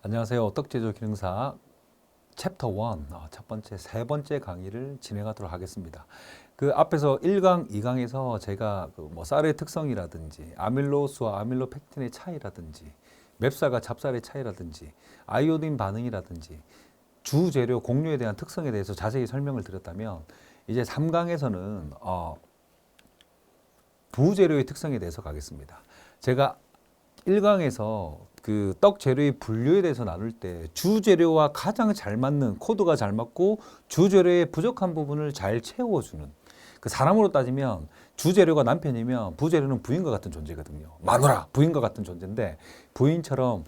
안녕하세요. 떡제조 기능사 챕터 1, 첫 번째, 세 번째 강의를 진행하도록 하겠습니다. 그 앞에서 1강, 2강에서 제가 뭐 쌀의 특성이라든지 아밀로스와 아밀로펙틴의 차이라든지 맵쌀과 찹쌀의 차이라든지 아이오딘 반응이라든지 주재료 공유에 대한 특성에 대해서 자세히 설명을 드렸다면 이제 3강에서는 부재료의 특성에 대해서 가겠습니다. 제가 1강에서 그 떡 재료의 분류에 대해서 나눌 때 주재료와 가장 잘 맞는 코드가 잘 맞고 주재료의 부족한 부분을 잘 채워주는 그 사람으로 따지면 주재료가 남편이면 부재료는 부인과 같은 존재거든요. 마누라 부인과 같은 존재인데 부인처럼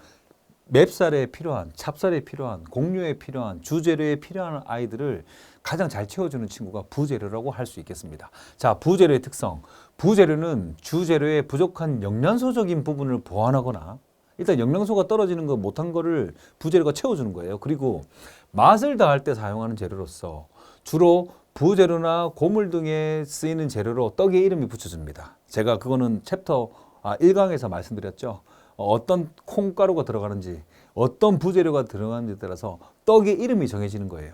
맵쌀에 필요한 찹쌀에 필요한 공유에 필요한 주재료에 필요한 아이들을 가장 잘 채워주는 친구가 부재료라고 할 수 있겠습니다. 자, 부재료의 특성. 부재료는 주재료의 부족한 영양소적인 부분을 보완하거나 일단 영양소가 떨어지는 거 못한 거를 부재료가 채워주는 거예요. 그리고 맛을 더할 때 사용하는 재료로서 주로 부재료나 고물 등에 쓰이는 재료로 떡의 이름이 붙여집니다. 제가 그거는 챕터 1강에서 말씀드렸죠. 어떤 콩가루가 들어가는지 어떤 부재료가 들어가는지에 따라서 떡의 이름이 정해지는 거예요.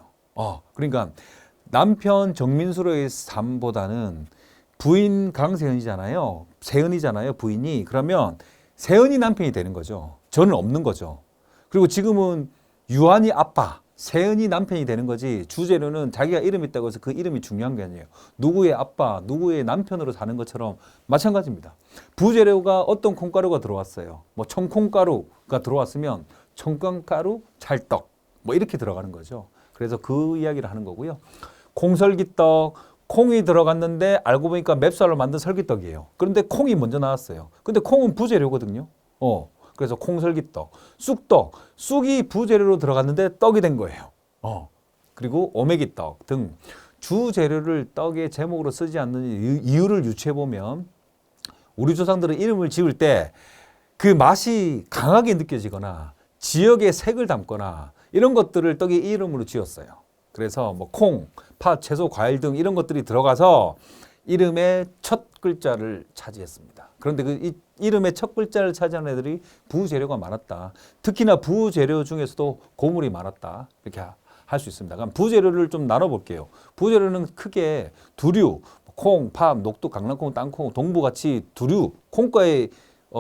그러니까 남편 정민수로의 삶보다는 부인 강세은이잖아요. 세은이잖아요. 부인이. 그러면 세은이 남편이 되는 거죠. 저는 없는 거죠. 그리고 지금은 유한이 아빠, 세은이 남편이 되는 거지 주재료는 자기가 이름이 있다고 해서 그 이름이 중요한 게 아니에요. 누구의 아빠, 누구의 남편으로 사는 것처럼 마찬가지입니다. 부재료가 어떤 콩가루가 들어왔어요. 뭐 청콩가루가 들어왔으면 청콩가루, 찰떡 뭐 이렇게 들어가는 거죠. 그래서 그 이야기를 하는 거고요. 콩설기떡, 콩이 들어갔는데 알고 보니까 맵쌀로 만든 설기떡이에요. 그런데 콩이 먼저 나왔어요. 근데 콩은 부재료거든요. 그래서 콩설기떡, 쑥떡, 쑥이 부재료로 들어갔는데 떡이 된 거예요. 그리고 오메기떡 등 주재료를 떡의 제목으로 쓰지 않는 이유를 유추해 보면 우리 조상들은 이름을 지을 때 그 맛이 강하게 느껴지거나 지역의 색을 담거나 이런 것들을 떡의 이름으로 지었어요. 그래서 뭐 콩, 팥, 채소, 과일 등 이런 것들이 들어가서 이름의 첫 글자를 차지했습니다. 그런데 그 이름의 첫 글자를 차지한 애들이 부재료가 많았다. 특히나 부재료 중에서도 고물이 많았다. 이렇게 할 수 있습니다. 그럼 부재료를 좀 나눠볼게요. 부재료는 크게 두류, 콩, 팥, 녹두, 강낭콩, 땅콩, 동부같이 두류, 콩과에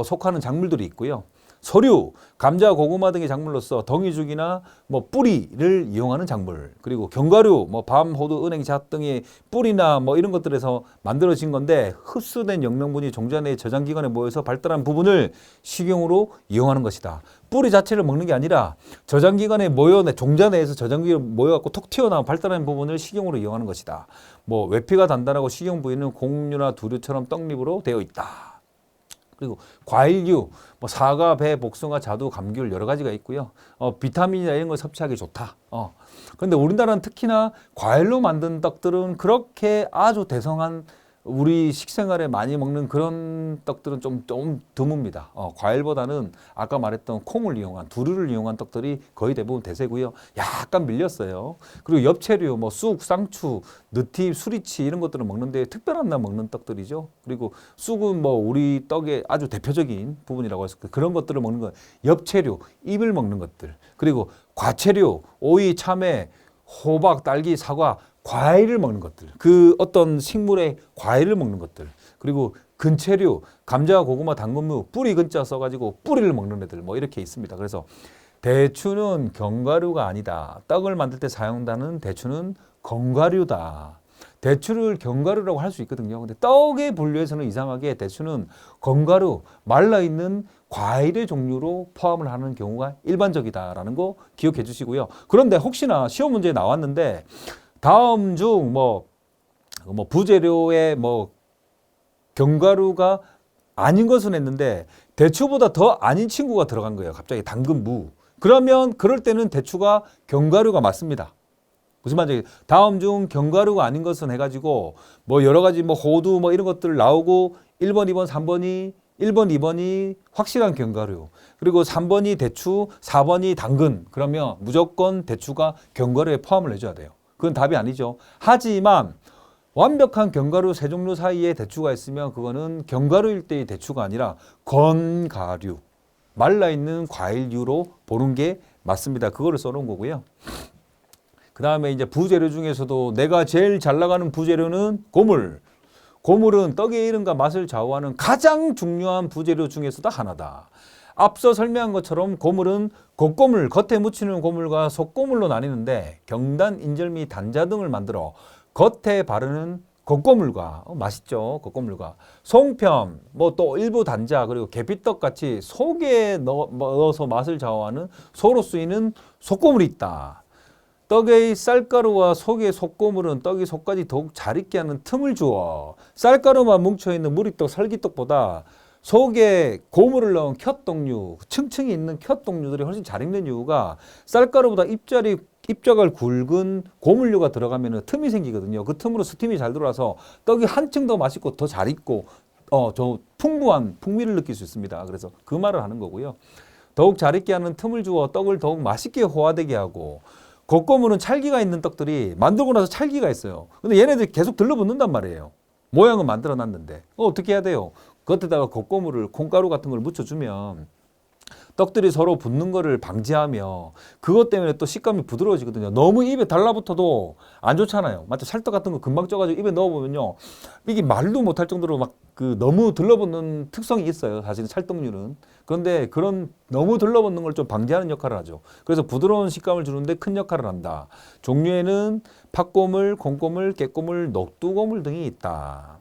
속하는 작물들이 있고요. 서류, 감자, 고구마 등의 작물로서 덩이죽이나 뭐 뿌리를 이용하는 작물, 그리고 견과류, 뭐 밤, 호두, 은행, 잣 등의 뿌리나 뭐 이런 것들에서 만들어진 건데 흡수된 영양분이 종자 내 저장기관에 모여서 발달한 부분을 식용으로 이용하는 것이다. 뿌리 자체를 먹는 게 아니라 저장기관에 모여 종자 내에서 저장기관에 모여갖고 톡 튀어나온 발달한 부분을 식용으로 이용하는 것이다. 뭐 외피가 단단하고 식용 부위는 곡류나 두류처럼 떡잎으로 되어 있다. 그리고 과일류, 뭐 사과, 배, 복숭아, 자두, 감귤 여러 가지가 있고요. 비타민이나 이런 걸 섭취하기 좋다. 그런데 우리나라는 특히나 과일로 만든 떡들은 그렇게 아주 대성한 우리 식생활에 많이 먹는 그런 떡들은 좀 드뭅니다. 과일보다는 아까 말했던 콩을 이용한 두류를 이용한 떡들이 거의 대부분 대세고요. 약간 밀렸어요. 그리고 엽채류, 뭐 쑥, 쌍추, 느티, 수리치 이런 것들을 먹는데 특별한 날 먹는 떡들이죠. 그리고 쑥은 뭐 우리 떡의 아주 대표적인 부분이라고 해서 그런 것들을 먹는 건 엽채류, 잎을 먹는 것들. 그리고 과채류, 오이, 참외, 호박, 딸기, 사과 과일을 먹는 것들, 그 어떤 식물의 과일을 먹는 것들, 그리고 근체류, 감자, 고구마, 당근무, 뿌리 근자 써가지고 뿌리를 먹는 애들 뭐 이렇게 있습니다. 그래서 대추는 견과류가 아니다. 떡을 만들 때 사용하는 대추는 건과류다. 대추를 견과류라고 할 수 있거든요. 근데 떡의 분류에서는 이상하게 대추는 건과류, 말라있는 과일의 종류로 포함을 하는 경우가 일반적이다라는 거 기억해 주시고요. 그런데 혹시나 시험 문제에 나왔는데 다음 중 뭐 부재료에 뭐 견과류가 아닌 것은 했는데 대추보다 더 아닌 친구가 들어간 거예요. 갑자기 당근, 무. 그러면 그럴 때는 대추가 견과류가 맞습니다. 무슨 말인지 다음 중 견과류가 아닌 것은 해가지고 뭐 여러 가지 뭐 호두 뭐 이런 것들 나오고 1번, 2번, 3번이 1번, 2번이 확실한 견과류. 그리고 3번이 대추, 4번이 당근. 그러면 무조건 대추가 견과류에 포함을 해줘야 돼요. 그건 답이 아니죠. 하지만 완벽한 견과류 세 종류 사이에 대추가 있으면 그거는 견과류일 때의 대추가 아니라 건과류, 말라있는 과일류로 보는 게 맞습니다. 그거를 써놓은 거고요. 그 다음에 이제 부재료 중에서도 내가 제일 잘 나가는 부재료는 고물. 고물은 떡의 이름과 맛을 좌우하는 가장 중요한 부재료 중에서도 하나다. 앞서 설명한 것처럼 고물은 겉고물, 겉에 묻히는 고물과 속고물로 나뉘는데 경단, 인절미, 단자 등을 만들어 겉에 바르는 겉고물과 맛있죠. 겉고물과 송편, 뭐 또 일부 단자 그리고 계피떡 같이 속에 넣어서 맛을 좌우하는 소로 쓰이는 속고물이 있다. 떡의 쌀가루와 속의 속고물은 떡이 속까지 더욱 잘 익게 하는 틈을 주어 쌀가루만 뭉쳐있는 무리떡, 설기떡보다 속에 고물을 넣은 켬떡류, 층층이 있는 켬떡류들이 훨씬 잘 익는 이유가 쌀가루보다 입자가 굵은 고물류가 들어가면 틈이 생기거든요. 그 틈으로 스팀이 잘 들어와서 떡이 한층 더 맛있고 더 잘 익고 저 풍부한 풍미를 느낄 수 있습니다. 그래서 그 말을 하는 거고요. 더욱 잘 익게 하는 틈을 주어 떡을 더욱 맛있게 호화되게 하고 겉고물은 찰기가 있는 떡들이 만들고 나서 찰기가 있어요. 근데 얘네들이 계속 들러붙는단 말이에요. 모양은 만들어 놨는데 어떻게 해야 돼요? 겉에다가 겉고물을 콩가루 같은 걸 묻혀주면 떡들이 서로 붙는 거를 방지하며 그것 때문에 또 식감이 부드러워지거든요. 너무 입에 달라붙어도 안 좋잖아요. 맞죠? 찰떡 같은 거 금방 쪄가지고 입에 넣어보면요. 이게 말도 못할 정도로 막 그 너무 들러붙는 특성이 있어요. 사실은 찰떡류는. 그런데 그런 너무 들러붙는 걸 좀 방지하는 역할을 하죠. 그래서 부드러운 식감을 주는데 큰 역할을 한다. 종류에는 팥고물, 콩고물, 깨고물, 녹두고물 등이 있다.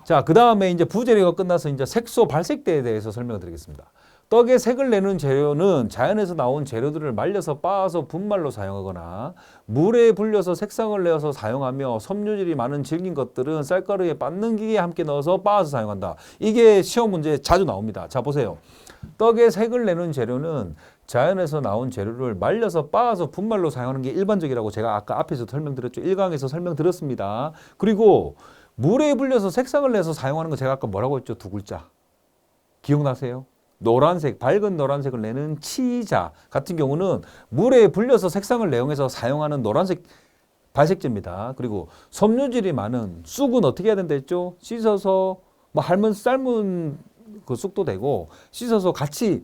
자, 그 다음에 이제 부재료가 끝나서 이제 색소 발색대에 대해서 설명을 드리겠습니다. 떡에 색을 내는 재료는 자연에서 나온 재료들을 말려서 빻아서 분말로 사용하거나 물에 불려서 색상을 내어서 사용하며 섬유질이 많은 질긴 것들은 쌀가루에 빻는 기계에 함께 넣어서 빻아서 사용한다. 이게 시험 문제에 자주 나옵니다. 자, 보세요. 떡에 색을 내는 재료는 자연에서 나온 재료를 말려서 빻아서 분말로 사용하는 게 일반적이라고 제가 아까 앞에서 설명드렸죠. 1강에서 설명드렸습니다. 그리고 물에 불려서 색상을 내서 사용하는 거 제가 아까 뭐라고 했죠? 두 글자. 기억나세요? 노란색, 밝은 노란색을 내는 치자 같은 경우는 물에 불려서 색상을 내용해서 사용하는 노란색 발색제입니다. 그리고 섬유질이 많은 쑥은 어떻게 해야 된다 했죠? 씻어서 뭐 삶은 그 쑥도 되고 씻어서 같이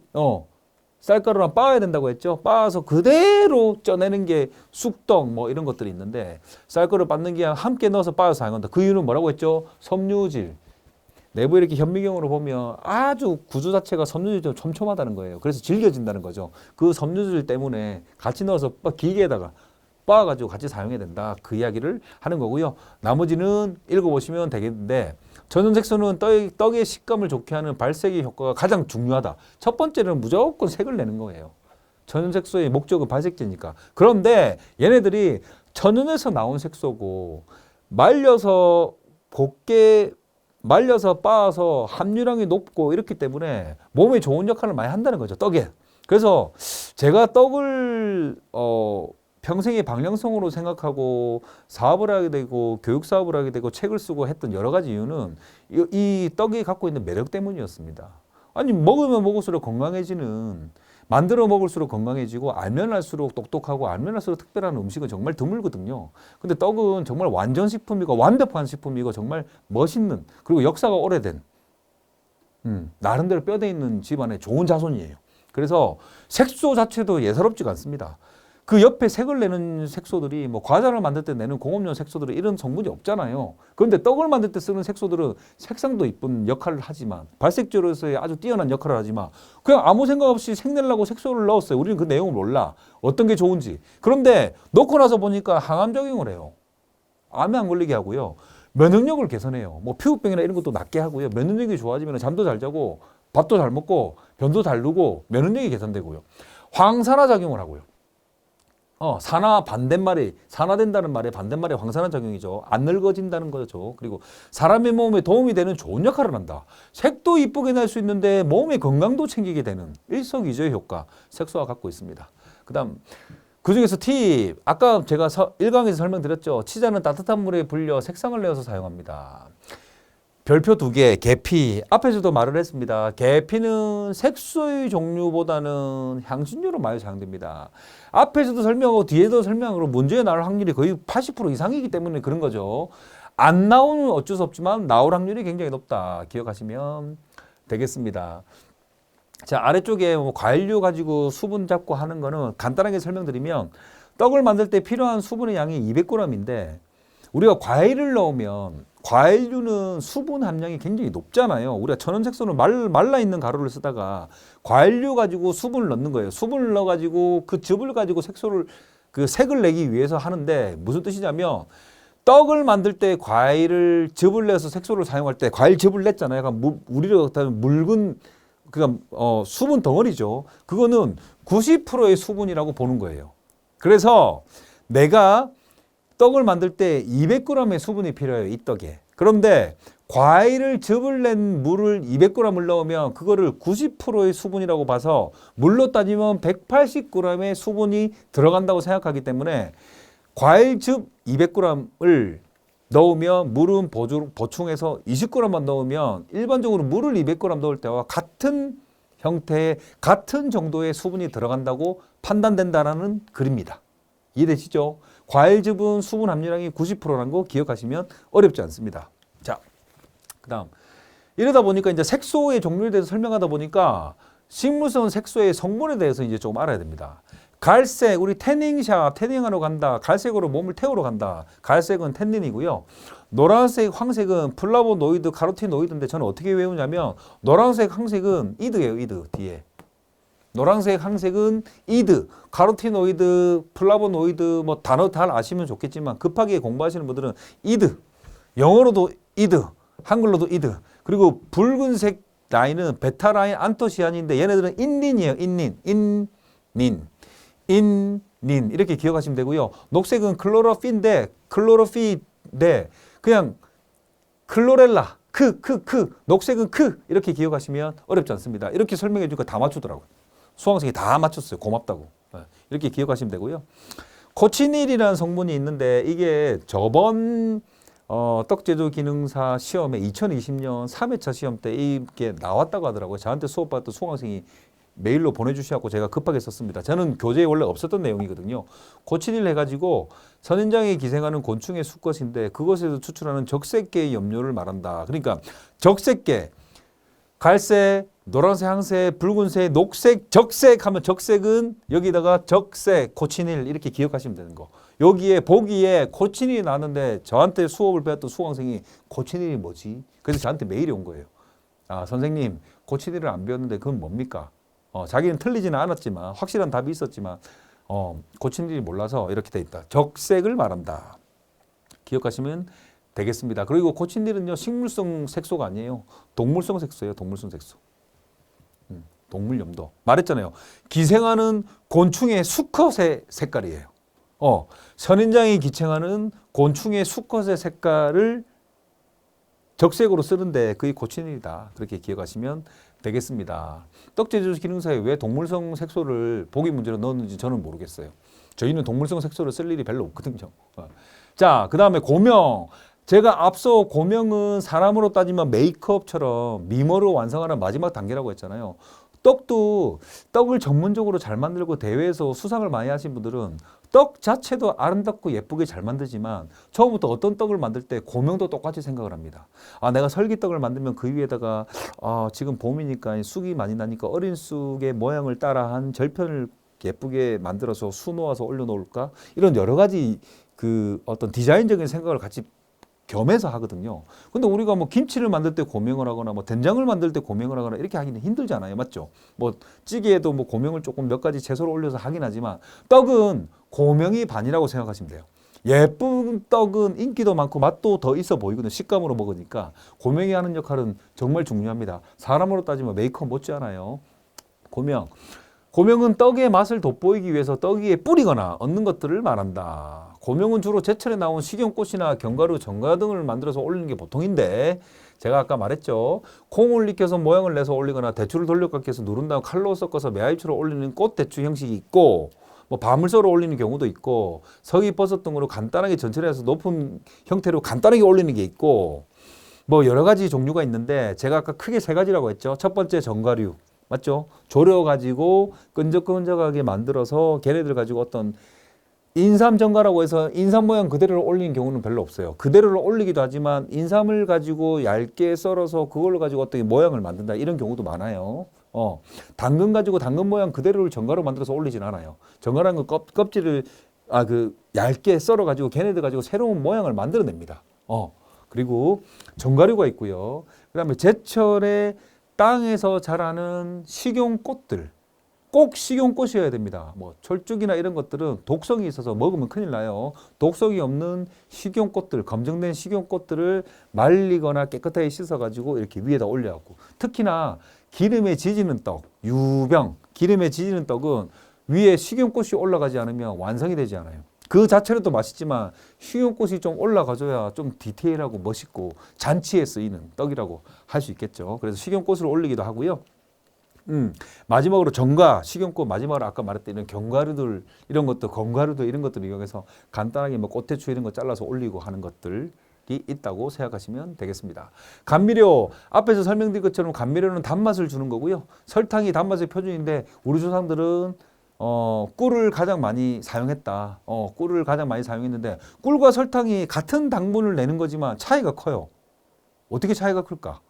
쌀가루랑 빻아야 된다고 했죠. 빻아서 그대로 쪄내는 게 쑥떡 뭐 이런 것들이 있는데 쌀가루 빻는 게 함께 넣어서 빻아서 사용한다. 그 이유는 뭐라고 했죠? 섬유질. 내부에 이렇게 현미경으로 보면 아주 구조 자체가 섬유질이 좀 촘촘하다는 거예요. 그래서 질겨진다는 거죠. 그 섬유질 때문에 같이 넣어서 기계에다가 빻아가지고 같이 사용해야 된다. 그 이야기를 하는 거고요. 나머지는 읽어보시면 되겠는데 전원색소는 떡의 식감을 좋게 하는 발색의 효과가 가장 중요하다. 첫 번째는 무조건 색을 내는 거예요. 천연색소의 목적은 발색제니까. 그런데 얘네들이 천연에서 나온 색소고 말려서 곱게 말려서 빻아서 함유량이 높고 이렇기 때문에 몸에 좋은 역할을 많이 한다는 거죠. 떡에. 그래서 제가 떡을 평생의 방향성으로 생각하고 사업을 하게 되고 교육 사업을 하게 되고 책을 쓰고 했던 여러 가지 이유는 이 떡이 갖고 있는 매력 때문이었습니다. 아니 먹으면 먹을수록 건강해지는 만들어 먹을수록 건강해지고 알면 알수록 똑똑하고 알면 알수록 특별한 음식은 정말 드물거든요. 근데 떡은 정말 완전 식품이고 완벽한 식품이고 정말 멋있는 그리고 역사가 오래된 나름대로 뼈대 있는 집안의 좋은 자손이에요. 그래서 색소 자체도 예사롭지가 않습니다. 그 옆에 색을 내는 색소들이 뭐 과자를 만들 때 내는 공업용 색소들은 이런 성분이 없잖아요. 그런데 떡을 만들 때 쓰는 색소들은 색상도 이쁜 역할을 하지만 발색제로서의 아주 뛰어난 역할을 하지만 그냥 아무 생각 없이 색 내려고 색소를 넣었어요. 우리는 그 내용을 몰라. 어떤 게 좋은지. 그런데 넣고 나서 보니까 항암 작용을 해요. 암에 안 걸리게 하고요. 면역력을 개선해요. 뭐 피부병이나 이런 것도 낫게 하고요. 면역력이 좋아지면 잠도 잘 자고 밥도 잘 먹고 변도 잘 누고 면역력이 개선되고요. 황산화 작용을 하고요. 산화 반대말이 산화된다는 말의 반대말이 황산화 작용이죠. 안 늙어진다는 거죠. 그리고 사람의 몸에 도움이 되는 좋은 역할을 한다. 색도 이쁘게 낼 수 있는데 몸의 건강도 챙기게 되는 일석이조의 효과 색소가 갖고 있습니다. 그다음 그중에서 팁 아까 제가 1강에서 설명드렸죠. 치자는 따뜻한 물에 불려 색상을 내어서 사용합니다. 별표 2개, 계피. 앞에서도 말을 했습니다. 계피는 색소의 종류보다는 향신료로 많이 사용됩니다. 앞에서도 설명하고 뒤에도 설명하고 문제에 나올 확률이 거의 80% 이상이기 때문에 그런 거죠. 안 나오면 어쩔 수 없지만 나올 확률이 굉장히 높다. 기억하시면 되겠습니다. 자, 아래쪽에 뭐 과일류 가지고 수분 잡고 하는 거는 간단하게 설명드리면 떡을 만들 때 필요한 수분의 양이 200g인데 우리가 과일을 넣으면 과일류는 수분 함량이 굉장히 높잖아요. 우리가 천연색소는 말라 있는 가루를 쓰다가 과일류 가지고 수분을 넣는 거예요. 수분을 넣어 가지고 그 즙을 가지고 색소를 그 색을 내기 위해서 하는데 무슨 뜻이냐면 떡을 만들 때 과일을 즙을 내서 색소를 사용할 때 과일 즙을 냈잖아요. 약간 우리로 따지면 묽은 그러니까 수분 덩어리죠. 그거는 90%의 수분이라고 보는 거예요. 그래서 내가 떡을 만들 때 200g의 수분이 필요해요. 이 떡에. 그런데 과일을 즙을 낸 물을 200g을 넣으면 그거를 90%의 수분이라고 봐서 물로 따지면 180g의 수분이 들어간다고 생각하기 때문에 과일즙 200g을 넣으면 물은 보충해서 20g만 넣으면 일반적으로 물을 200g 넣을 때와 같은 형태의 같은 정도의 수분이 들어간다고 판단된다는 글입니다. 이해되시죠? 과일즙은 수분 함유량이 90%라는 거 기억하시면 어렵지 않습니다. 자, 그다음 이러다 보니까 이제 색소의 종류에 대해서 설명하다 보니까 식물성 색소의 성분에 대해서 이제 조금 알아야 됩니다. 갈색, 우리 태닝하러 간다. 갈색으로 몸을 태우러 간다. 갈색은 텐닌이고요. 노란색, 황색은 플라보노이드, 카로티노이드인데 저는 어떻게 외우냐면 노란색, 황색은 이드예요. 이드 뒤에. 노란색, 황색은 이드, 카로티노이드, 플라보노이드 뭐 단어 잘 아시면 좋겠지만 급하게 공부하시는 분들은 이드, 영어로도 이드, 한글로도 이드. 그리고 붉은색 라인은 베타라인 안토시아닌인데 얘네들은 인닌이에요. 인닌 이렇게 기억하시면 되고요. 녹색은 클로로핀인데 그냥 클로렐라 녹색은 이렇게 기억하시면 어렵지 않습니다. 이렇게 설명해 주니까 다 맞추더라고요. 수강생이 다 맞췄어요. 고맙다고. 이렇게 기억하시면 되고요. 코치닐이라는 성분이 있는데 이게 저번 떡제조 기능사 시험에 2020년 3회차 시험 때 이게 나왔다고 하더라고요. 저한테 수업받던 수강생이 메일로 보내주셔서 제가 급하게 썼습니다. 저는 교재에 원래 없었던 내용이거든요. 코치닐 해가지고 선인장에 기생하는 곤충의 수컷인데 그것에서 추출하는 적색계의 염료를 말한다. 그러니까 적색계, 갈색, 노란색, 황색, 붉은색, 녹색, 적색 하면 적색은 여기다가 적색, 코치닐 이렇게 기억하시면 되는 거. 여기에 보기에 코치닐이 나왔는데 저한테 수업을 배웠던 수강생이 코치닐이 뭐지? 그래서 저한테 메일이 온 거예요. 아, 선생님 코치닐을 안 배웠는데 그건 뭡니까? 자기는 틀리지는 않았지만 확실한 답이 있었지만 코치닐이 몰라서 이렇게 돼 있다. 적색을 말한다. 기억하시면 되겠습니다. 그리고 코치닐은요 식물성 색소가 아니에요. 동물성 색소예요. 동물성 색소. 동물염도. 말했잖아요. 기생하는 곤충의 수컷의 색깔이에요. 선인장이 기생하는 곤충의 수컷의 색깔을 적색으로 쓰는데 그게 코치닐이다. 그렇게 기억하시면 되겠습니다. 떡제조 기능사에 왜 동물성 색소를 보기 문제로 넣었는지 저는 모르겠어요. 저희는 동물성 색소를 쓸 일이 별로 없거든요. 자, 그 다음에 고명. 제가 앞서 고명은 사람으로 따지면 메이크업처럼 미모를 완성하는 마지막 단계라고 했잖아요. 떡을 전문적으로 잘 만들고 대회에서 수상을 많이 하신 분들은 떡 자체도 아름답고 예쁘게 잘 만들지만 처음부터 어떤 떡을 만들 때 고명도 똑같이 생각을 합니다. 아, 내가 설기떡을 만들면 그 위에다가 지금 봄이니까 쑥이 많이 나니까 어린 쑥의 모양을 따라한 절편을 예쁘게 만들어서 수 놓아서 올려놓을까? 이런 여러 가지 그 어떤 디자인적인 생각을 같이 겸해서 하거든요. 근데 우리가 뭐 김치를 만들 때 고명을 하거나 뭐 된장을 만들 때 고명을 하거나 이렇게 하기는 힘들잖아요. 맞죠? 뭐 찌개에도 뭐 고명을 조금 몇 가지 채소를 올려서 하긴 하지만 떡은 고명이 반이라고 생각하시면 돼요. 예쁜 떡은 인기도 많고 맛도 더 있어 보이거든요. 식감으로 먹으니까 고명이 하는 역할은 정말 중요합니다. 사람으로 따지면 메이크업 못지않아요. 고명은 떡의 맛을 돋보이기 위해서 떡 위에 뿌리거나 얹는 것들을 말한다. 고명은 주로 제철에 나온 식용꽃이나 견과류, 정가 등을 만들어서 올리는 게 보통인데 제가 아까 말했죠. 콩을 익혀서 모양을 내서 올리거나 대추를 돌려깎기 해서 누른 다음 칼로 섞어서 매알추로 올리는 꽃대추 형식이 있고 뭐 바물서로 올리는 경우도 있고 서기버섯 등으로 간단하게 전철해서 높은 형태로 간단하게 올리는 게 있고 뭐 여러 가지 종류가 있는데 제가 아까 크게 세 가지라고 했죠. 첫 번째 정가류. 맞죠? 졸여가지고 끈적끈적하게 만들어서 걔네들 가지고 어떤 인삼 정가라고 해서 인삼 모양 그대로 올리는 경우는 별로 없어요. 그대로 올리기도 하지만 인삼을 가지고 얇게 썰어서 그걸로 가지고 어떤 모양을 만든다 이런 경우도 많아요. 당근 가지고 당근 모양 그대로를 전가로 만들어서 올리진 않아요. 전가라는 건 껍질을 얇게 썰어 가지고 걔네들 가지고 새로운 모양을 만들어냅니다. 그리고 전가류가 있고요. 그다음에 제철에 땅에서 자라는 식용꽃들. 꼭 식용꽃이어야 됩니다. 뭐 철쭉이나 이런 것들은 독성이 있어서 먹으면 큰일 나요. 독성이 없는 식용꽃들, 검증된 식용꽃들을 말리거나 깨끗하게 씻어가지고 이렇게 위에다 올려갖고, 특히나 기름에 지지는 떡, 유병, 기름에 지지는 떡은 위에 식용꽃이 올라가지 않으면 완성이 되지 않아요. 그 자체로도 맛있지만 식용꽃이 좀 올라가줘야 좀 디테일하고 멋있고 잔치에 쓰이는 떡이라고 할 수 있겠죠. 그래서 식용꽃을 올리기도 하고요. 마지막으로 전가, 식용꽃, 마지막으로 아까 말했던 이런 견과류들, 이런 것도, 건과류들, 이런 것들을 이용해서 간단하게 뭐 꽃대추 이런 거 잘라서 올리고 하는 것들이 있다고 생각하시면 되겠습니다. 감미료, 앞에서 설명드린 것처럼 감미료는 단맛을 주는 거고요. 설탕이 단맛의 표준인데 우리 조상들은 꿀을 가장 많이 사용했다. 꿀을 가장 많이 사용했는데 꿀과 설탕이 같은 당분을 내는 거지만 차이가 커요. 어떻게 차이가 클까?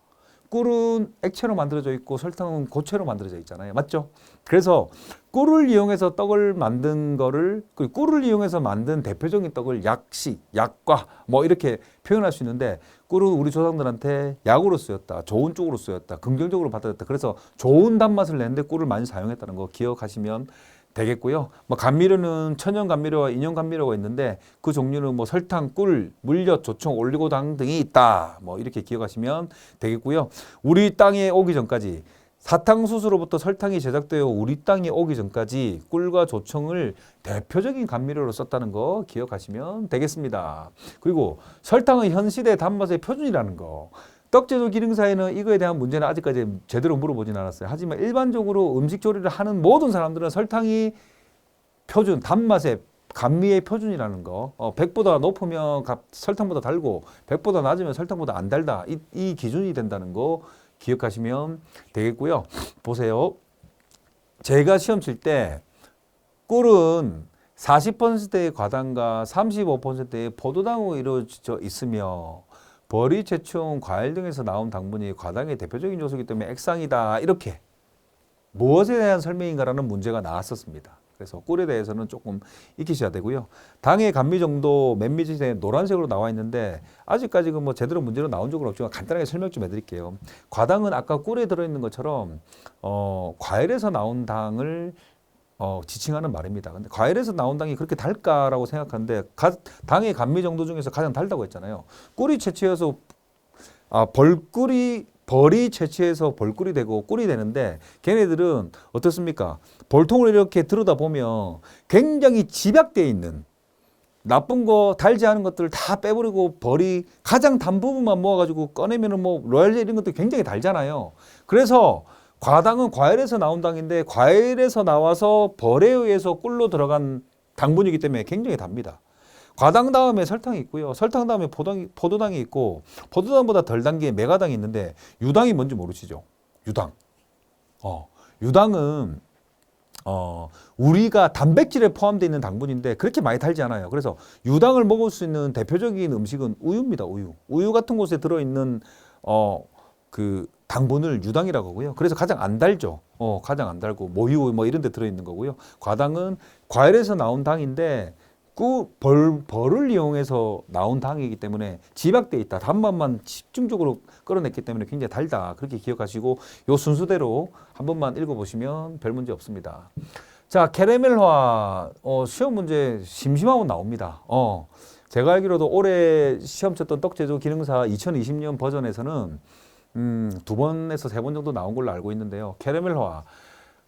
꿀은 액체로 만들어져 있고 설탕은 고체로 만들어져 있잖아요. 맞죠? 그래서 꿀을 이용해서 떡을 만든 거를, 꿀을 이용해서 만든 대표적인 떡을 약식, 약과 뭐 이렇게 표현할 수 있는데, 꿀은 우리 조상들한테 약으로 쓰였다, 좋은 쪽으로 쓰였다, 긍정적으로 받아들였다. 그래서 좋은 단맛을 내는데 꿀을 많이 사용했다는 거 기억하시면 되겠고요. 뭐 감미료는 천연 감미료와 인연 감미료가 있는데 그 종류는 뭐 설탕, 꿀, 물엿, 조청, 올리고당 등이 있다. 뭐 이렇게 기억하시면 되겠고요. 우리 땅에 오기 전까지, 사탕수수로부터 설탕이 제작되어 우리 땅에 오기 전까지 꿀과 조청을 대표적인 감미료로 썼다는 거 기억하시면 되겠습니다. 그리고 설탕은 현 시대 단맛의 표준이라는 거. 떡제조 기능사에는 이거에 대한 문제는 아직까지 제대로 물어보진 않았어요. 하지만 일반적으로 음식 조리를 하는 모든 사람들은 설탕이 표준, 단맛의 감미의 표준이라는 거. 100보다 높으면 설탕보다 달고 100보다 낮으면 설탕보다 안 달다. 이 기준이 된다는 거 기억하시면 되겠고요. 보세요. 제가 시험 칠 때 꿀은 40%의 과당과 35%의 포도당으로 이루어져 있으며 벌이, 제충, 과일 등에서 나온 당분이 과당의 대표적인 요소이기 때문에 액상이다. 이렇게 무엇에 대한 설명인가라는 문제가 나왔었습니다. 그래서 꿀에 대해서는 조금 익히셔야 되고요. 당의 감미 정도 맨 밑에 노란색으로 나와 있는데 아직까지 뭐 제대로 문제로 나온 적은 없지만 간단하게 설명 좀 해드릴게요. 과당은 아까 꿀에 들어있는 것처럼 과일에서 나온 당을 지칭하는 말입니다. 근데 과일에서 나온 당이 그렇게 달까라고 생각하는데 당의 감미 정도 중에서 가장 달다고 했잖아요. 꿀이 채취해서 벌이 채취해서 벌꿀이 되고 꿀이 되는데 걔네들은 어떻습니까? 벌통을 이렇게 들여다보면 굉장히 집약되어 있는 나쁜 거, 달지 않은 것들을 다 빼버리고 벌이 가장 단 부분만 모아가지고 꺼내면은 뭐 로얄 이런 것도 굉장히 달잖아요. 그래서 과당은 과일에서 나온 당인데 과일에서 나와서 벌에 의해서 꿀로 들어간 당분이기 때문에 굉장히 답니다. 과당 다음에 설탕이 있고요. 설탕 다음에 포도당이 있고 포도당보다 덜 단 게 메가당이 있는데 유당이 뭔지 모르시죠? 유당. 유당은 우리가 단백질에 포함되어 있는 당분인데 그렇게 많이 달지 않아요. 그래서 유당을 먹을 수 있는 대표적인 음식은 우유입니다. 우유 같은 곳에 들어있는 그 당분을 유당이라고 하고요. 그래서 가장 안 달죠. 가장 안 달고 모유 뭐 이런 데 들어있는 거고요. 과당은 과일에서 나온 당인데 벌을 이용해서 나온 당이기 때문에 집약되어 있다. 단맛만 집중적으로 끌어냈기 때문에 굉장히 달다. 그렇게 기억하시고 요 순서대로 한 번만 읽어보시면 별 문제 없습니다. 자, 캐러멜화 시험 문제 심심하고 나옵니다. 제가 알기로도 올해 시험 쳤던 떡제조 기능사 2020년 버전에서는 2번에서 3번 정도 나온 걸로 알고 있는데요. 캐러멜화.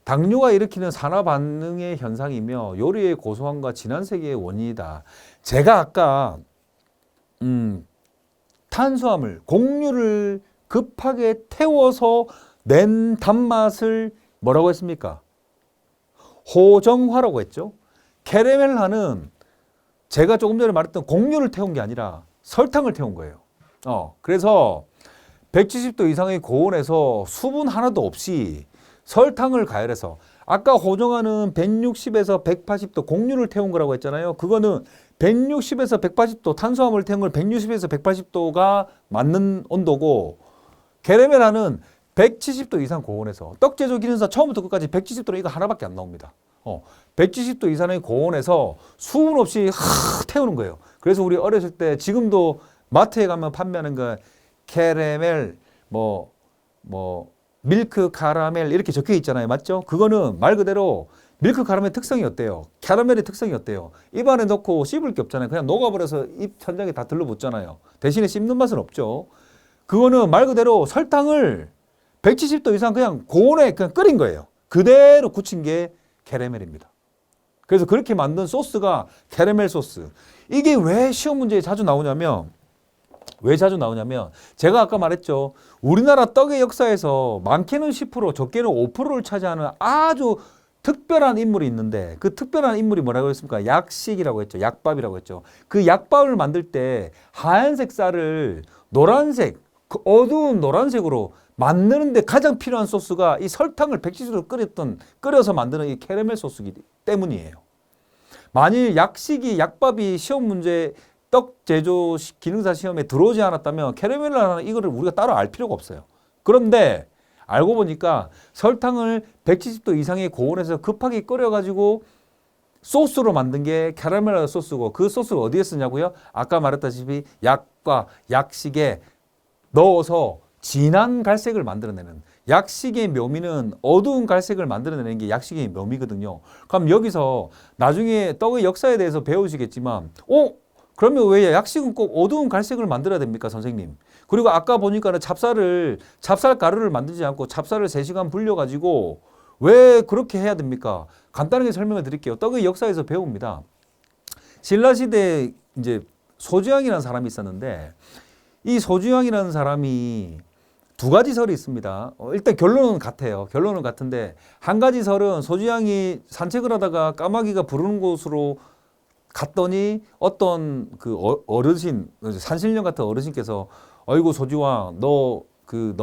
당류가 일으키는 산화 반응의 현상이며 요리의 고소함과 진한 색의 원인이다. 제가 아까 탄수화물, 곡류를 급하게 태워서 낸 단맛을 뭐라고 했습니까? 호정화라고 했죠. 캐러멜화는 제가 조금 전에 말했던 곡류를 태운 게 아니라 설탕을 태운 거예요. 그래서 170도 이상의 고온에서 수분 하나도 없이 설탕을 가열해서, 아까 호정화는 160에서 180도 곡류를 태운 거라고 했잖아요. 그거는 160에서 180도 탄수화물을 태운 걸 160에서 180도가 맞는 온도고, 캐러멜화는 170도 이상 고온에서 떡 제조 기능사 처음부터 끝까지 170도는 이거 하나밖에 안 나옵니다. 170도 이상의 고온에서 수분 없이 태우는 거예요. 그래서 우리 어렸을 때 지금도 마트에 가면 판매하는 거 캐러멜 밀크 카라멜 이렇게 적혀 있잖아요. 맞죠? 그거는 말 그대로 밀크 카라멜 특성이 어때요? 캐러멜의 특성이 어때요? 입안에 넣고 씹을 게 없잖아요. 그냥 녹아버려서 입 천장에 다 들러붙잖아요. 대신에 씹는 맛은 없죠. 그거는 말 그대로 설탕을 170도 이상 그냥 고온에 그냥 끓인 거예요. 그대로 굳힌 게 캐러멜입니다. 그래서 그렇게 만든 소스가 캐러멜 소스. 이게 왜 시험 문제에 자주 나오냐면 제가 아까 말했죠. 우리나라 떡의 역사에서 많게는 10%, 적게는 5%를 차지하는 아주 특별한 인물이 있는데 그 특별한 인물이 뭐라고 했습니까? 약식이라고 했죠. 약밥이라고 했죠. 그 약밥을 만들 때 하얀색 쌀을 노란색, 그 어두운 노란색으로 만드는데 가장 필요한 소스가 이 설탕을 170도로 끓여서 만드는 이 캐러멜 소스이기 때문이에요. 만일 약밥이 시험 문제 떡 제조 기능사 시험에 들어오지 않았다면 캐러멜이라는 이거를 우리가 따로 알 필요가 없어요. 그런데 알고 보니까 설탕을 170도 이상의 고온에서 급하게 끓여가지고 소스로 만든 게 캐러멜 소스고 그 소스를 어디에 쓰냐고요? 아까 말했다시피 약과 약식에 넣어서 진한 갈색을 만들어내는 약식의 묘미는 어두운 갈색을 만들어내는 게 약식의 묘미거든요. 그럼 여기서 나중에 떡의 역사에 대해서 배우시겠지만 그러면 왜 약식은 꼭 어두운 갈색을 만들어야 됩니까, 선생님? 그리고 아까 보니까는 찹쌀 가루를 만들지 않고 찹쌀을 3시간 불려가지고 왜 그렇게 해야 됩니까? 간단하게 설명을 드릴게요. 떡의 역사에서 배웁니다. 신라시대에 이제 소주왕이라는 사람이 있었는데 이 소주왕이라는 사람이 두 가지 설이 있습니다. 일단 결론은 같아요. 결론은 같은데 한 가지 설은 소주왕이 산책을 하다가 까마귀가 부르는 곳으로 갔더니 어떤 그 어르신, 산신령 같은 어르신께서 어이구 소주왕 너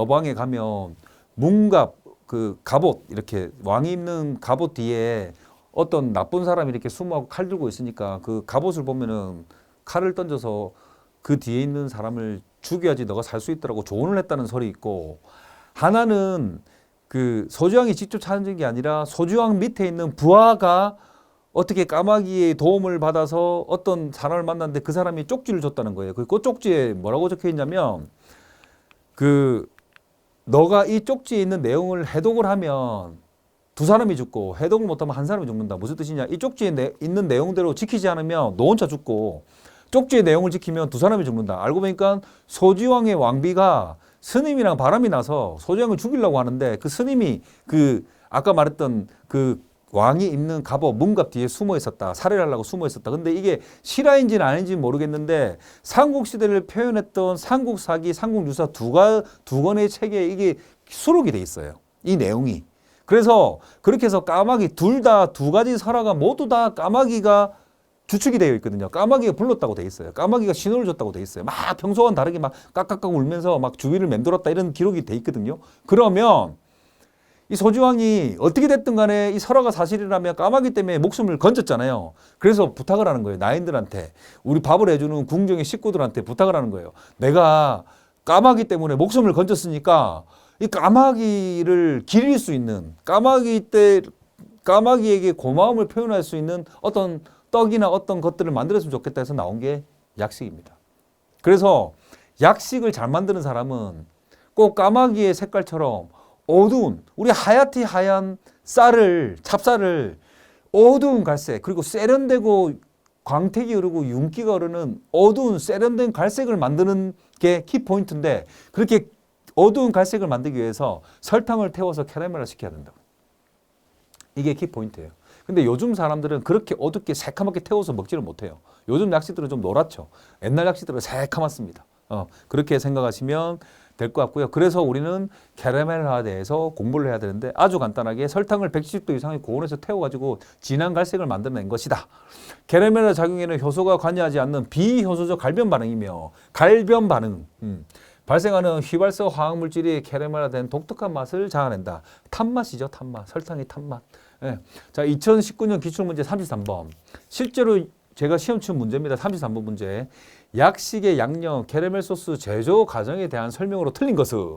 방에 가면 문갑 그 갑옷 이렇게 왕이 입는 갑옷 뒤에 어떤 나쁜 사람이 이렇게 숨어하고 칼 들고 있으니까 그 갑옷을 보면은 칼을 던져서 그 뒤에 있는 사람을 죽여야지 너가 살 수 있더라고 조언을 했다는 설이 있고, 하나는 그 소주왕이 직접 찾은 게 아니라 소주왕 밑에 있는 부하가 어떻게 까마귀의 도움을 받아서 어떤 사람을 만났는데 그 사람이 쪽지를 줬다는 거예요. 그 쪽지에 뭐라고 적혀 있냐면 너가 이 쪽지에 있는 내용을 해독을 하면 두 사람이 죽고 해독을 못하면 한 사람이 죽는다. 무슨 뜻이냐? 이 쪽지에 있는 내용대로 지키지 않으면 너 혼자 죽고 쪽지의 내용을 지키면 두 사람이 죽는다. 알고 보니까 소주왕의 왕비가 스님이랑 바람이 나서 소주왕을 죽이려고 하는데 그 스님이 아까 말했던 왕이 입는 갑옷 문갑 뒤에 숨어 있었다. 살해를 하려고 숨어 있었다. 근데 이게 실화인지는 아닌지는 모르겠는데 삼국시대를 표현했던 삼국사기, 삼국유사 두 권의 책에 이게 수록이 돼 있어요. 이 내용이. 그래서 그렇게 해서 까마귀 두 가지 설화가 모두 다 까마귀가 주축이 되어 있거든요. 까마귀가 불렀다고 돼 있어요. 까마귀가 신호를 줬다고 돼 있어요. 막 평소와는 다르게 막 깍깍깍 울면서 막 주위를 맴돌았다 이런 기록이 돼 있거든요. 그러면 이 소주왕이 어떻게 됐든 간에 이 설화가 사실이라면 까마귀 때문에 목숨을 건졌잖아요. 그래서 부탁을 하는 거예요. 나인들한테. 우리 밥을 해주는 궁정의 식구들한테 부탁을 하는 거예요. 내가 까마귀 때문에 목숨을 건졌으니까 이 까마귀를 기릴 수 있는 까마귀에게 고마움을 표현할 수 있는 어떤 떡이나 어떤 것들을 만들었으면 좋겠다 해서 나온 게 약식입니다. 그래서 약식을 잘 만드는 사람은 꼭 까마귀의 색깔처럼 어두운 우리 하얗디 하얀 찹쌀을 어두운 갈색 그리고 세련되고 광택이 흐르고 윤기가 흐르는 어두운 세련된 갈색을 만드는 게 키포인트인데 그렇게 어두운 갈색을 만들기 위해서 설탕을 태워서 캐러멜을 시켜야 된다. 이게 키포인트예요. 근데 요즘 사람들은 그렇게 어둡게 새카맣게 태워서 먹지를 못해요. 요즘 약식들은 좀 노랗죠. 옛날 약식들은 새카맣습니다. 그렇게 생각하시면 될 것 같고요. 그래서 우리는 캐러멜화에 대해서 공부를 해야 되는데 아주 간단하게 설탕을 170도 이상의 고온에서 태워가지고 진한 갈색을 만들어낸 것이다. 캐러멜화 작용에는 효소가 관여하지 않는 비효소적 갈변 반응이며 갈변 반응 발생하는 휘발성 화학물질이 캐러멜화된 독특한 맛을 자아낸다. 탄맛이죠. 탄맛. 설탕의 탄맛. 네. 자, 2019년 기출문제 33번. 실제로 제가 시험 친 문제입니다. 33번 문제. 약식의 양념, 캐러멜 소스 제조 과정에 대한 설명으로 틀린 것은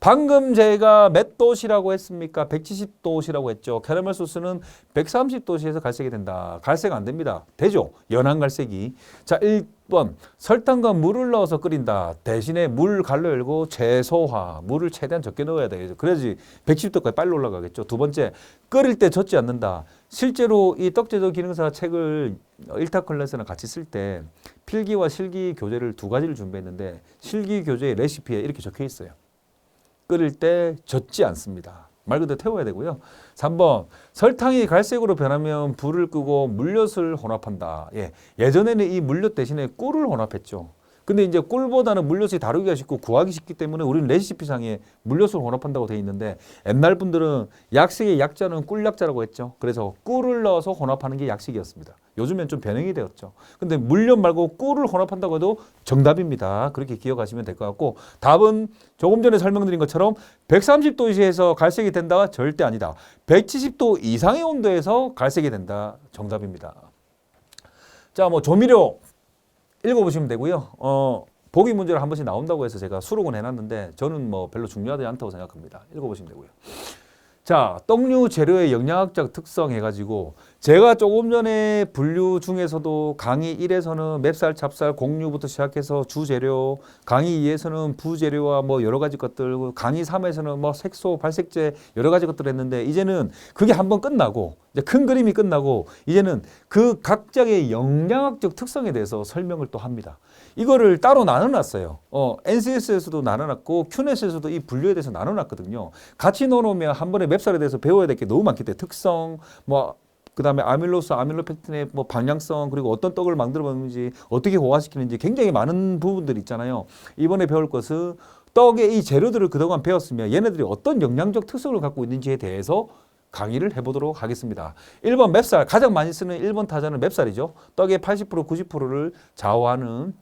방금 제가 몇 도시라고 했습니까? 170도시라고 했죠. 캐러멜 소스는 130도시에서 갈색이 된다. 갈색 안 됩니다. 되죠? 연한 갈색이. 자, 1번 설탕과 물을 넣어서 끓인다. 대신에 물 갈로 열고 채소화. 물을 최대한 적게 넣어야 되겠죠. 그래야지 110도까지 빨리 올라가겠죠. 두 번째, 끓일 때 젖지 않는다. 실제로 이 떡제조 기능사 책을 일타 클래스랑 같이 쓸 때 필기와 실기 교재를 두 가지를 준비했는데 실기 교재의 레시피에 이렇게 적혀 있어요. 끓일 때 젖지 않습니다. 말 그대로 태워야 되고요. 3번 설탕이 갈색으로 변하면 불을 끄고 물엿을 혼합한다. 예전에는 이 물엿 대신에 꿀을 혼합했죠. 근데 이제 꿀보다는 물엿이 다루기가 쉽고 구하기 쉽기 때문에 우리는 레시피상에 물엿을 혼합한다고 돼 있는데 옛날 분들은 약식의 약자는 꿀약자라고 했죠. 그래서 꿀을 넣어서 혼합하는 게 약식이었습니다. 요즘엔 좀 변형이 되었죠. 근데 물엿 말고 꿀을 혼합한다고 해도 정답입니다. 그렇게 기억하시면 될 것 같고 답은 조금 전에 설명드린 것처럼 130도에서 갈색이 된다? 절대 아니다. 170도 이상의 온도에서 갈색이 된다. 정답입니다. 자, 뭐 조미료 읽어보시면 되고요. 보기 문제로 한 번씩 나온다고 해서 제가 수록은 해놨는데 저는 뭐 별로 중요하지 않다고 생각합니다. 읽어보시면 되고요. 자, 떡류 재료의 영양학적 특성 해가지고 제가 조금 전에 분류 중에서도 강의 1에서는 맵쌀, 찹쌀, 곡류부터 시작해서 주재료, 강의 2에서는 부재료와 뭐 여러 가지 것들, 강의 3에서는 뭐 색소, 발색제 여러 가지 것들 했는데 이제는 그게 한번 끝나고 이제 큰 그림이 끝나고 이제는 그 각각의 영양학적 특성에 대해서 설명을 또 합니다. 이거를 따로 나눠놨어요. NCS에서도 나눠놨고 큐넷에서도 이 분류에 대해서 나눠놨거든요. 같이 넣어놓으면 한 번에 맵쌀에 대해서 배워야 될 게 너무 많기 때문에 특성, 뭐 그다음에 아밀로스, 아밀로펙틴의 뭐 방향성 그리고 어떤 떡을 만들어 먹는지 어떻게 호화시키는지 굉장히 많은 부분들이 있잖아요. 이번에 배울 것은 떡의 이 재료들을 그동안 배웠으면 얘네들이 어떤 영양적 특성을 갖고 있는지에 대해서 강의를 해보도록 하겠습니다. 1번 맵쌀, 가장 많이 쓰는 1번 타자는 맵쌀이죠. 떡의 80%, 90%를 좌우하는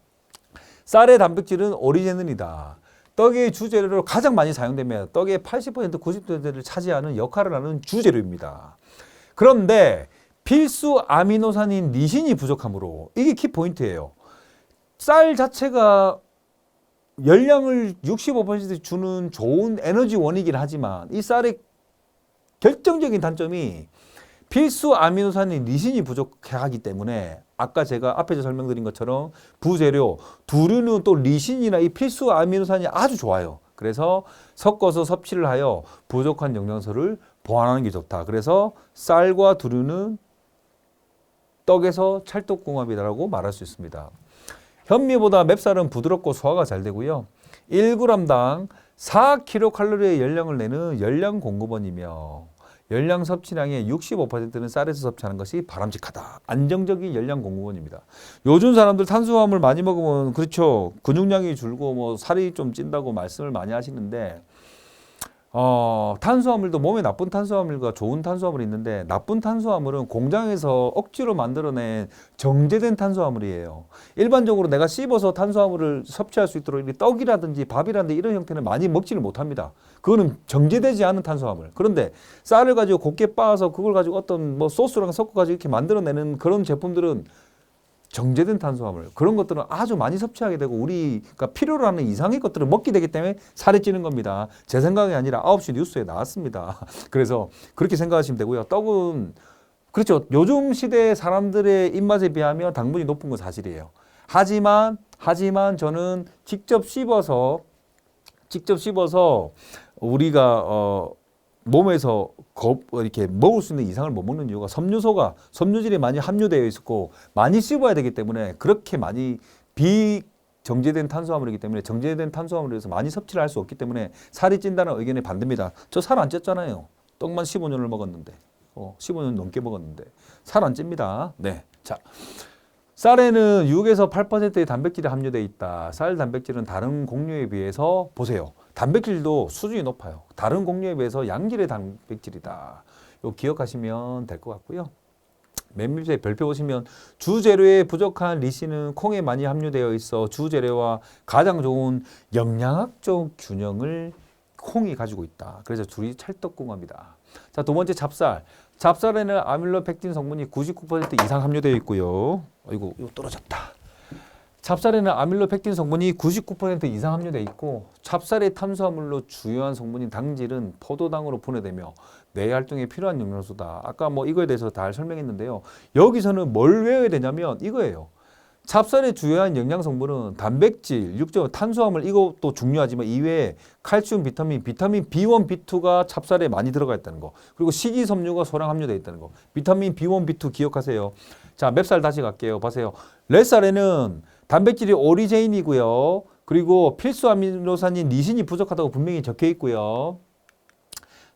쌀의 단백질은 오리지널이다. 떡의 주재료로 가장 많이 사용되며 떡의 80%, 90%를 차지하는 역할을 하는 주재료입니다. 그런데 필수 아미노산인 리신이 부족하므로 이게 키포인트예요. 쌀 자체가 열량을 65% 주는 좋은 에너지원이긴 하지만 이 쌀의 결정적인 단점이 필수 아미노산인 리신이 부족하기 때문에 아까 제가 앞에서 설명드린 것처럼 부재료, 두류는 또 리신이나 이 필수 아미노산이 아주 좋아요. 그래서 섞어서 섭취를 하여 부족한 영양소를 보완하는 게 좋다. 그래서 쌀과 두류는 떡에서 찰떡궁합이라고 말할 수 있습니다. 현미보다 맵쌀은 부드럽고 소화가 잘 되고요. 1g당 4kcal의 열량을 내는 열량 공급원이며 열량 섭취량의 65%는 쌀에서 섭취하는 것이 바람직하다. 안정적인 열량 공급원입니다. 요즘 사람들 탄수화물 많이 먹으면 그렇죠. 근육량이 줄고 뭐 살이 좀 찐다고 말씀을 많이 하시는데 탄수화물도 몸에 나쁜 탄수화물과 좋은 탄수화물이 있는데 나쁜 탄수화물은 공장에서 억지로 만들어낸 정제된 탄수화물이에요. 일반적으로 내가 씹어서 탄수화물을 섭취할 수 있도록 떡이라든지 밥이라든지 이런 형태는 많이 먹지를 못합니다. 그거는 정제되지 않은 탄수화물. 그런데 쌀을 가지고 곱게 빻아서 그걸 가지고 어떤 뭐 소스랑 섞어가지고 이렇게 만들어내는 그런 제품들은 정제된 탄수화물 그런 것들은 아주 많이 섭취하게 되고 우리가 필요로 하는 이상의 것들을 먹게 되기 때문에 살이 찌는 겁니다. 제 생각이 아니라 9시 뉴스에 나왔습니다. 그래서 그렇게 생각하시면 되고요. 떡은 그렇죠. 요즘 시대 사람들의 입맛에 비하면 당분이 높은 건 사실이에요. 하지만 저는 직접 씹어서 우리가 몸에서 이렇게 먹을 수 있는 이상을 못 먹는 이유가 섬유질이 많이 함유되어 있었고 많이 씹어야 되기 때문에 그렇게 많이 비정제된 탄수화물이기 때문에 정제된 탄수화물에 의해서 많이 섭취를 할 수 없기 때문에 살이 찐다는 의견에 반대입니다. 저 살 안 쪘잖아요. 떡만 15년을 먹었는데 15년 넘게 먹었는데 살 안 찝니다. 네, 자. 쌀에는 6에서 8%의 단백질이 함유되어 있다. 쌀 단백질은 다른 곡류에 비해서 보세요. 단백질도 수준이 높아요. 다른 곡류에 비해서 양질의 단백질이다. 이거 기억하시면 될 것 같고요. 맨 밑에 별표 보시면 주재료에 부족한 리신은 콩에 많이 함유되어 있어 주재료와 가장 좋은 영양학적 균형을 콩이 가지고 있다. 그래서 둘이 찰떡궁합이다. 자, 두 번째 찹쌀. 찹쌀에는 아밀로펙틴 성분이 99% 이상 함유되어 있고요. 이거 떨어졌다. 찹쌀에는 아밀로펙틴 성분이 99% 이상 함유되어 있고 찹쌀의 탄수화물로 주요한 성분인 당질은 포도당으로 분해되며 뇌 활동에 필요한 영양소다. 아까 뭐 이거에 대해서 다 설명했는데요. 여기서는 뭘 외워야 되냐면 이거예요. 찹쌀의 주요한 영양 성분은 단백질, 육종, 탄수화물 이것도 중요하지만 이외에 칼슘, 비타민 B1, B2가 찹쌀에 많이 들어가 있다는 거. 그리고 식이섬유가 소량 함유되어 있다는 거. 비타민 B1, B2 기억하세요. 자, 맵쌀 다시 갈게요. 보세요. 렛쌀에는 단백질이 오리제인이고요. 그리고 필수 아미노산인 리신이 부족하다고 분명히 적혀 있고요.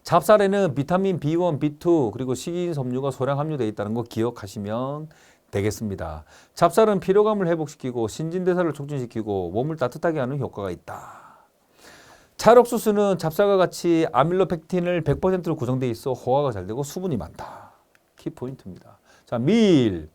찹쌀에는 비타민 B1, B2 그리고 식이섬유가 소량 함유되어 있다는 거 기억하시면 되겠습니다. 찹쌀은 피로감을 회복시키고 신진대사를 촉진시키고 몸을 따뜻하게 하는 효과가 있다. 찰옥수수는 찹쌀과 같이 아밀로펙틴을 100%로 구성되어 있어 호화가 잘 되고 수분이 많다. 키포인트입니다. 자, 밀,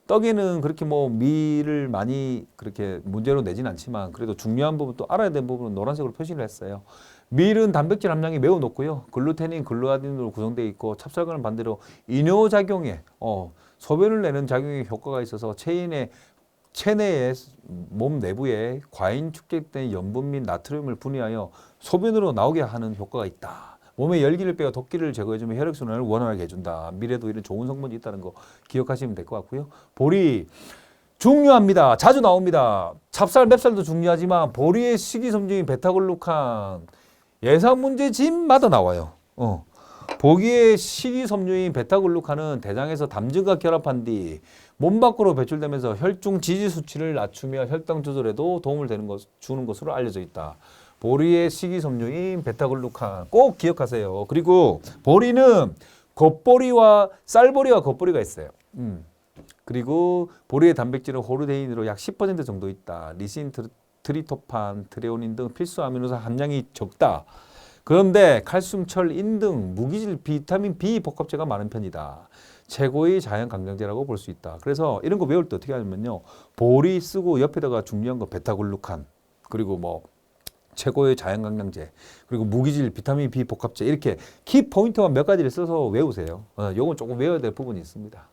떡에는 그렇게 밀을 많이 그렇게 문제로 내진 않지만 그래도 중요한 부분 또 알아야 되는 부분은 노란색으로 표시를 했어요. 밀은 단백질 함량이 매우 높고요. 글루테닌, 글루아딘으로 구성되어 있고 찹쌀과는 반대로 이뇨작용에 소변을 내는 작용에 효과가 있어서 체내에 몸 내부에 과잉 축적된 염분 및 나트륨을 분해하여 소변으로 나오게 하는 효과가 있다. 몸의 열기를 빼어 독기를 제거해주면 혈액순환을 원활하게 해준다. 밀에도 이런 좋은 성분이 있다는 거 기억하시면 될 것 같고요. 보리 중요합니다. 자주 나옵니다. 찹쌀, 맵쌀도 중요하지만 보리의 식이섬유인 베타글루칸 예상 문제집마다 나와요. 보기의 식이섬유인 베타글루칸은 대장에서 담즙과 결합한 뒤 몸 밖으로 배출되면서 혈중 지지 수치를 낮추며 혈당 조절에도 도움을 주는 것으로 알려져 있다. 보리의 식이섬유인 베타글루칸 꼭 기억하세요. 그리고 보리는 겉보리와 쌀보리와 겉보리가 있어요. 그리고 보리의 단백질은 호르데인으로 약 10% 정도 있다. 리신, 트리토판, 트레오닌 등 필수 아미노산 함량이 적다. 그런데 칼슘, 철, 인 등 무기질 비타민 B 복합제가 많은 편이다. 최고의 자연 강장제라고 볼 수 있다. 그래서 이런 거 외울 때 어떻게 하냐면요. 보리 쓰고 옆에다가 중요한 거 베타글루칸 그리고 최고의 자연 강장제 그리고 무기질 비타민 B 복합제 이렇게 키 포인트만 몇 가지를 써서 외우세요. 요건 조금 외워야 될 부분이 있습니다.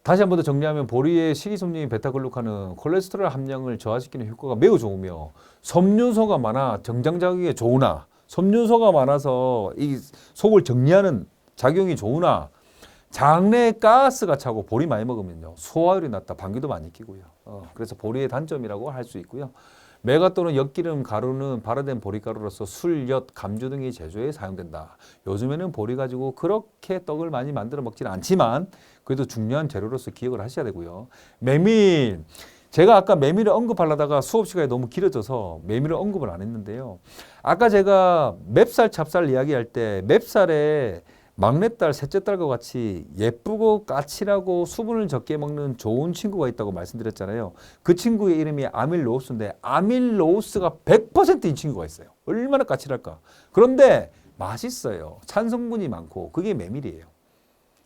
다시 한 번 더 정리하면 보리의 식이섬유인 베타글루칸은 콜레스테롤 함량을 저하시키는 효과가 매우 좋으며 섬유소가 많아 정장작용에 좋으나 섬유소가 많아서 이 속을 정리하는 작용이 좋으나 장내에 가스가 차고 보리 많이 먹으면요 소화율이 낮다 방귀도 많이 끼고요. 그래서 보리의 단점이라고 할 수 있고요. 메가 또는 엿기름 가루는 발효된 보리가루로서 술, 엿, 감주 등의 제조에 사용된다. 요즘에는 보리 가지고 그렇게 떡을 많이 만들어 먹지는 않지만 그래도 중요한 재료로서 기억을 하셔야 되고요. 메밀. 제가 아까 메밀을 언급하려다가 수업 시간이 너무 길어져서 메밀을 언급을 안 했는데요. 아까 제가 맵쌀, 찹쌀 이야기할 때 맵쌀에 막내딸, 셋째 딸과 같이 예쁘고 까칠하고 수분을 적게 먹는 좋은 친구가 있다고 말씀드렸잖아요. 그 친구의 이름이 아밀로우스인데 아밀로우스가 100%인 친구가 있어요. 얼마나 까칠할까. 그런데 맛있어요. 찬성분이 많고 그게 메밀이에요.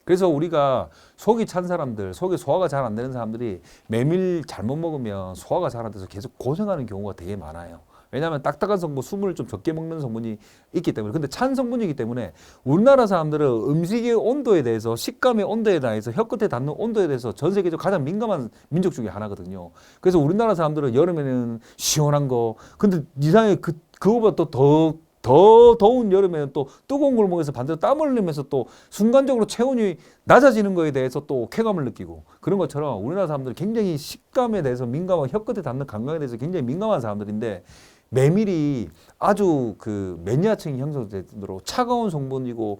그래서 우리가 속이 찬 사람들, 속에 소화가 잘 안 되는 사람들이 메밀 잘못 먹으면 소화가 잘 안 돼서 계속 고생하는 경우가 되게 많아요. 왜냐하면 딱딱한 성분, 수분을 좀 적게 먹는 성분이 있기 때문에. 근데 찬 성분이기 때문에 우리나라 사람들은 음식의 온도에 대해서, 식감의 온도에 대해서, 혀끝에 닿는 온도에 대해서 전 세계적으로 가장 민감한 민족 중에 하나거든요. 그래서 우리나라 사람들은 여름에는 시원한 거, 근데 이상하게 그거보다 또 더 더운 여름에는 또 뜨거운 걸 먹어서 반대로 땀을 흘리면서 또 순간적으로 체온이 낮아지는 거에 대해서 또 쾌감을 느끼고 그런 것처럼 우리나라 사람들은 굉장히 식감에 대해서 민감하고 혀끝에 닿는 감각에 대해서 굉장히 민감한 사람들인데 메밀이 아주 그 매니아층이 형성되도록 차가운 성분이고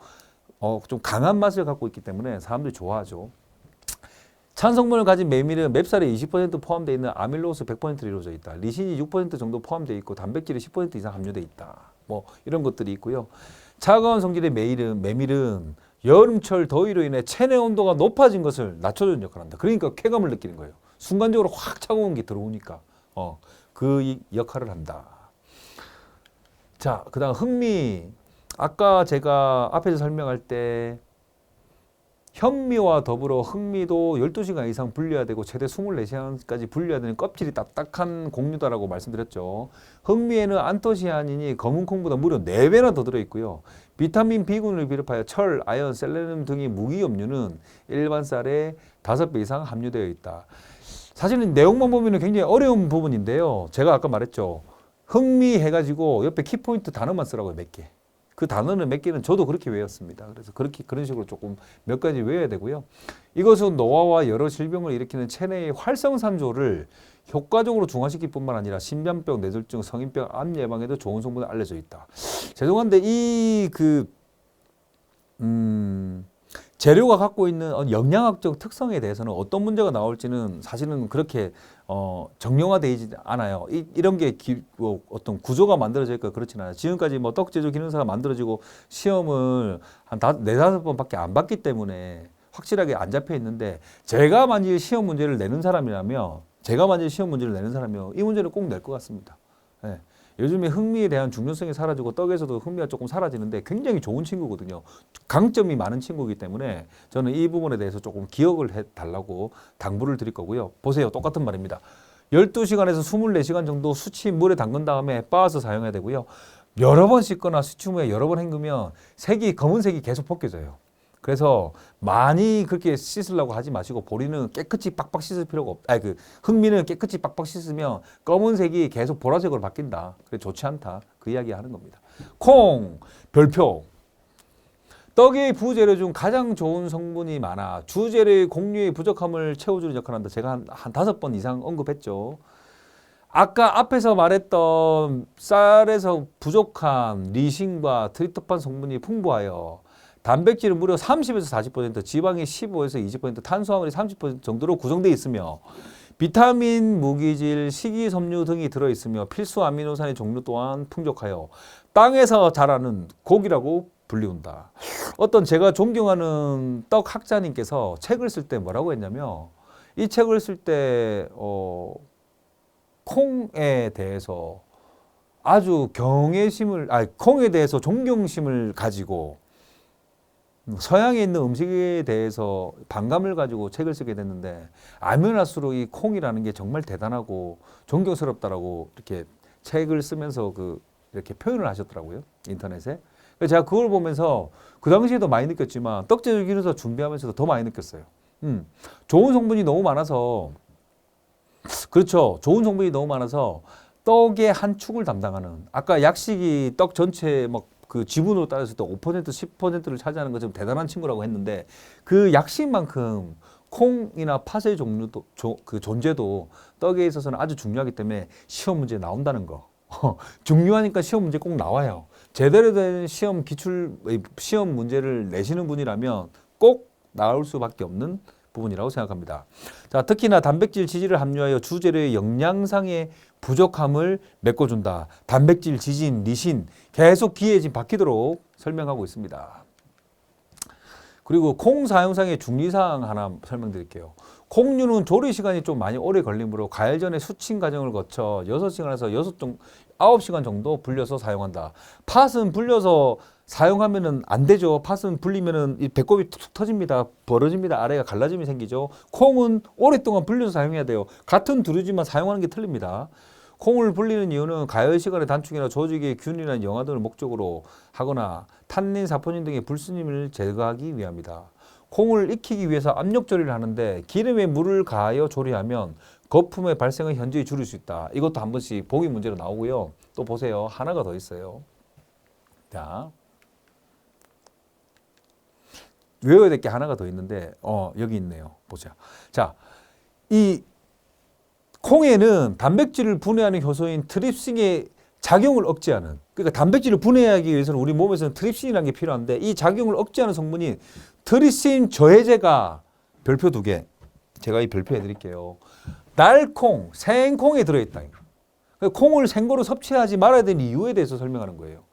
좀 강한 맛을 갖고 있기 때문에 사람들이 좋아하죠. 찬 성분을 가진 메밀은 맵쌀에 20% 포함되어 있는 아밀로스 100%로 이루어져 있다. 리신이 6% 정도 포함되어 있고 단백질이 10% 이상 함유되어 있다. 이런 것들이 있고요. 차가운 성질의 메밀은 여름철 더위로 인해 체내 온도가 높아진 것을 낮춰주는 역할을 한다. 그러니까 쾌감을 느끼는 거예요. 순간적으로 확 차가운 게 들어오니까 그 역할을 한다. 자, 그 다음 흑미. 아까 제가 앞에서 설명할 때 현미와 더불어 흑미도 12시간 이상 불려야 되고 최대 24시간까지 불려야 되는 껍질이 딱딱한 곡류다라고 말씀드렸죠. 흑미에는 안토시아닌이 검은 콩보다 무려 4배나 더 들어있고요. 비타민 B군을 비롯하여 철, 아연, 셀레늄 등의 무기염류는 일반 쌀에 5배 이상 함유되어 있다. 사실은 내용만 보면 굉장히 어려운 부분인데요. 제가 아까 말했죠. 흥미해가지고 옆에 키포인트 단어만 쓰라고요, 몇 개. 그 단어는 몇 개는 저도 그렇게 외웠습니다. 그래서 그런 식으로 조금 몇 가지 외워야 되고요. 이것은 노화와 여러 질병을 일으키는 체내의 활성산소를 효과적으로 중화시킬 뿐만 아니라 심장병, 뇌졸중, 성인병, 암 예방에도 좋은 성분이 알려져 있다. 죄송한데 재료가 갖고 있는 영양학적 특성에 대해서는 어떤 문제가 나올지는 사실은 그렇게 정형화되지 않아요. 이런 게 어떤 구조가 만들어져 있고 그렇진 않아요. 지금까지 뭐 떡제조 기능사가 만들어지고 시험을 한 네다섯 번밖에 안 봤기 때문에 확실하게 안 잡혀 있는데 제가 만일 시험 문제를 내는 사람이라면 이 문제를 꼭 낼 것 같습니다. 네. 요즘에 흥미에 대한 중요성이 사라지고 떡에서도 흥미가 조금 사라지는데 굉장히 좋은 친구거든요. 강점이 많은 친구이기 때문에 저는 이 부분에 대해서 조금 기억을 해달라고 당부를 드릴 거고요. 보세요. 똑같은 말입니다. 12시간에서 24시간 정도 수치 물에 담근 다음에 빻아서 사용해야 되고요. 여러 번 씻거나 수치무에 여러 번 헹구면 검은색이 계속 벗겨져요. 그래서 많이 그렇게 씻으려고 하지 마시고 보리는 깨끗이 빡빡 씻을 필요가 없다. 흑미는 깨끗이 빡빡 씻으면 검은색이 계속 보라색으로 바뀐다. 그래 좋지 않다. 그 이야기 하는 겁니다. 콩, 별표. 떡의 부재료 중 가장 좋은 성분이 많아 주재료의 공유의 부족함을 채워주는 역할을 한다. 제가 한 5번 이상 언급했죠. 아까 앞에서 말했던 쌀에서 부족한 리신과 트립토판 성분이 풍부하여 단백질은 무려 30에서 40%, 지방이 15에서 20%, 탄수화물이 30% 정도로 구성되어 있으며 비타민, 무기질, 식이섬유 등이 들어있으며 필수 아미노산의 종류 또한 풍족하여 땅에서 자라는 고기라고 불리운다. 어떤 제가 존경하는 떡 학자님께서 책을 쓸 때 뭐라고 했냐면 이 책을 쓸 때 콩에 대해서 아주 콩에 대해서 존경심을 가지고 서양에 있는 음식에 대해서 반감을 가지고 책을 쓰게 됐는데 알면 알수록 이 콩이라는 게 정말 대단하고 존경스럽다라고 이렇게 책을 쓰면서 이렇게 표현을 하셨더라고요. 인터넷에. 그래서 제가 그걸 보면서 그 당시에도 많이 느꼈지만 떡제조 기능사 준비하면서도 더 많이 느꼈어요. 좋은 성분이 너무 많아서 그렇죠. 좋은 성분이 너무 많아서 떡의 한 축을 담당하는 아까 약식이 떡 전체 그 지분으로 따졌을 때 5%, 10%를 차지하는 것처럼 대단한 친구라고 했는데 그 약식만큼 콩이나 팥의 종류도 그 존재도 떡에 있어서는 아주 중요하기 때문에 시험 문제에 나온다는 거. 중요하니까 시험 문제 꼭 나와요. 제대로 된 시험 문제를 내시는 분이라면 꼭 나올 수밖에 없는 부분이라고 생각합니다. 자, 특히나 단백질 지질을 함유하여 주재료의 영양상의 부족함을 메꿔준다. 단백질, 지진, 리신 계속 귀에 지금 박히도록 설명하고 있습니다. 그리고 콩 사용상의 중리사항 하나 설명드릴게요. 콩류는 조리 시간이 좀 많이 오래 걸리므로 가열 전에 수침 과정을 거쳐 6시간에서 9시간 정도 불려서 사용한다. 팥은 불려서 사용하면은 안 되죠. 팥은 불리면은 이 배꼽이 툭툭 터집니다. 벌어집니다. 아래가 갈라짐이 생기죠. 콩은 오랫동안 불려서 사용해야 돼요. 같은 두류지만 사용하는 게 틀립니다. 콩을 불리는 이유는 가열 시간의 단축이나 조직의 균이나 영하 등을 목적으로 하거나 탄닌, 사포닌 등의 불순임을 제거하기 위함이다. 콩을 익히기 위해서 압력 조리를 하는데 기름에 물을 가하여 조리하면 거품의 발생을 현저히 줄일 수 있다. 이것도 한 번씩 보기 문제로 나오고요. 또 보세요. 하나가 더 있어요. 자, 외워야 될 게 하나가 더 있는데 여기 있네요. 보자. 자, 이 콩에는 단백질을 분해하는 효소인 트립신의 작용을 억제하는, 그러니까 단백질을 분해하기 위해서는 우리 몸에서는 트립신이라는 게 필요한데 이 작용을 억제하는 성분이 트립신 저해제가 별표 2개. 제가 이 별표해 드릴게요. 날콩, 생콩에 들어있다. 콩을 생고로 섭취하지 말아야 되는 이유에 대해서 설명하는 거예요.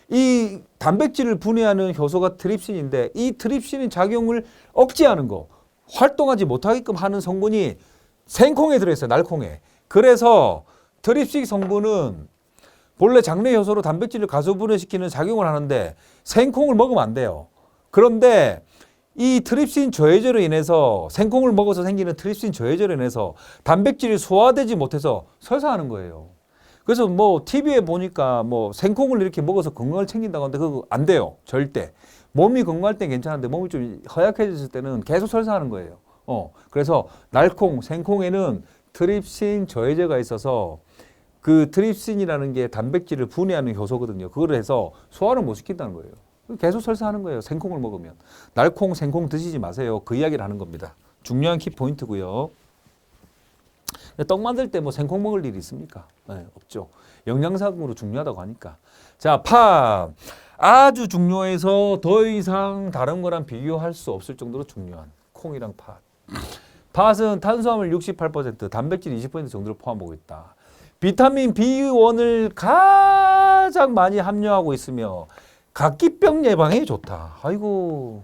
이 단백질을 분해하는 효소가 트립신인데 이 트립신의 작용을 억제하는 거, 활동하지 못하게끔 하는 성분이 생콩에 들어있어요. 날콩에. 그래서 트립식 성분은 본래 장내 효소로 단백질을 가수 분해시키는 작용을 하는데 생콩을 먹으면 안 돼요. 그런데 이 트립신 저해제로 인해서 생콩을 먹어서 생기는 트립신 저해제로 인해서 단백질이 소화되지 못해서 설사하는 거예요. 그래서 TV에 보니까 생콩을 이렇게 먹어서 건강을 챙긴다고 하는데 그거 안 돼요. 절대. 몸이 건강할 땐 괜찮은데 몸이 좀 허약해졌을 때는 계속 설사하는 거예요. 그래서 날콩, 생콩에는 트립신 저해제가 있어서 그 트립신이라는 게 단백질을 분해하는 효소거든요. 그거를 해서 소화를 못 시킨다는 거예요. 계속 설사하는 거예요. 생콩을 먹으면. 날콩, 생콩 드시지 마세요. 그 이야기를 하는 겁니다. 중요한 키포인트고요. 떡 만들 때 뭐 생콩 먹을 일이 있습니까? 네, 없죠. 영양상으로 중요하다고 하니까. 자, 팥. 아주 중요해서 더 이상 다른 거랑 비교할 수 없을 정도로 중요한 콩이랑 팥. 팥은 탄수화물 68%, 단백질 20% 정도를 포함하고 있다. 비타민 B1을 가장 많이 함유하고 있으며 각기병 예방에 좋다. 아이고,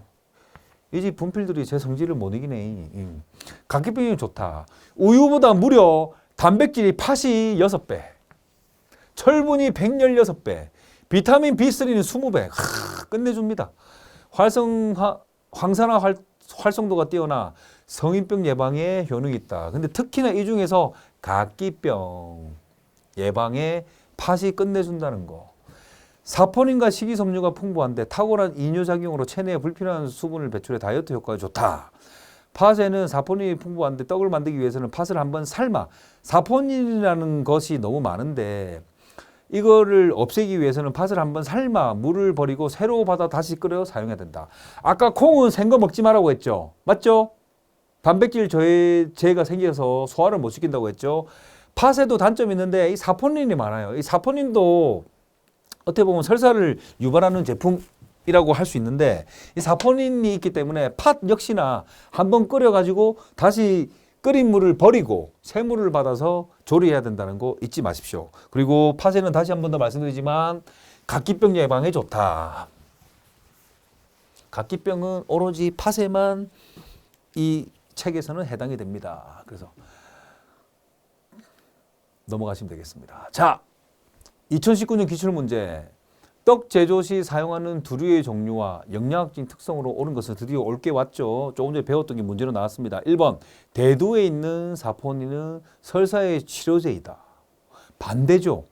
이 집 분필들이 제 성질을 못 이기네. 각기병이 좋다. 우유보다 무려 단백질이 팥이 6배, 철분이 116배, 비타민 B3는 20배. 끝내줍니다. 황산화 활성도가 뛰어나 성인병 예방에 효능이 있다. 근데 특히나 이 중에서 각기병 예방에 팥이 끝내준다는 거. 사포닌과 식이섬유가 풍부한데 탁월한 이뇨작용으로 체내에 불필요한 수분을 배출해 다이어트 효과가 좋다. 팥에는 사포닌이 풍부한데 떡을 만들기 위해서는 팥을 한번 삶아. 사포닌이라는 것이 너무 많은데 이거를 없애기 위해서는 팥을 한번 삶아 물을 버리고 새로 받아 다시 끓여 사용해야 된다. 아까 콩은 생거 먹지 말라고 했죠. 맞죠? 단백질 저해가 생겨서 소화를 못 시킨다고 했죠. 팥에도 단점이 있는데 이 사포닌이 많아요. 이 사포닌도 어떻게 보면 설사를 유발하는 제품이라고 할 수 있는데 이 사포닌이 있기 때문에 팥 역시나 한번 끓여가지고 다시 끓인 물을 버리고 새물을 받아서 조리해야 된다는 거 잊지 마십시오. 그리고 팥에는 다시 한 번 더 말씀드리지만 각기병 예방에 좋다. 각기병은 오로지 팥에만 이 책에서는 해당이 됩니다. 그래서 넘어가시면 되겠습니다. 자, 2019년 기출문제. 떡 제조 시 사용하는 두류의 종류와 영양학적인 특성으로 옳은 것은 드디어 옳게 왔죠. 조금 전에 배웠던 게 문제로 나왔습니다. 1번, 대두에 있는 사포닌은 설사의 치료제이다. 반대죠.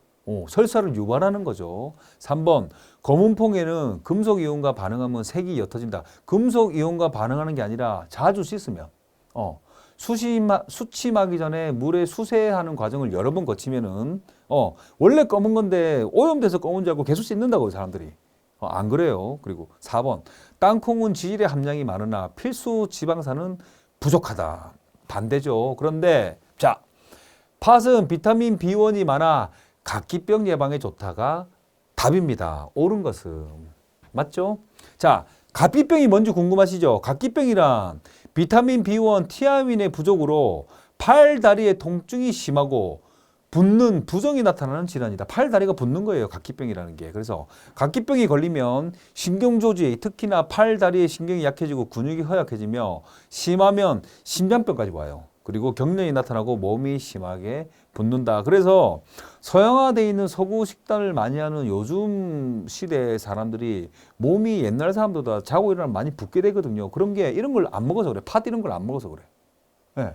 설사를 유발하는 거죠. 3번, 검은콩에는 금속 이온과 반응하면 색이 옅어진다. 금속 이온과 반응하는 게 아니라 자주 씻으면 수침하기 전에 물에 수세하는 과정을 여러 번 거치면은 원래 검은 건데 오염돼서 검은 줄 알고 계속 씻는다고 사람들이. 안 그래요. 그리고 4번, 땅콩은 지질의 함량이 많으나 필수 지방산은 부족하다. 반대죠. 그런데 자, 팥은 비타민 B1이 많아 각기병 예방에 좋다가 답입니다. 옳은 것은. 맞죠? 자, 각기병이 뭔지 궁금하시죠? 각기병이란 비타민 B1, 티아민의 부족으로 팔, 다리의 통증이 심하고 붓는 부종이 나타나는 질환이다. 팔, 다리가 붓는 거예요. 각기병이라는 게. 그래서 각기병이 걸리면 신경조직에 특히나 팔, 다리의 신경이 약해지고 근육이 허약해지며 심하면 심장병까지 와요. 그리고 경련이 나타나고 몸이 심하게 붓는다. 그래서 서양화되어 있는 서구 식단을 많이 하는 요즘 시대의 사람들이 몸이 옛날 사람보다 자고 일어나면 많이 붓게 되거든요. 그런 게 이런 걸 안 먹어서 그래. 팥 이런 걸 안 먹어서 그래. 네.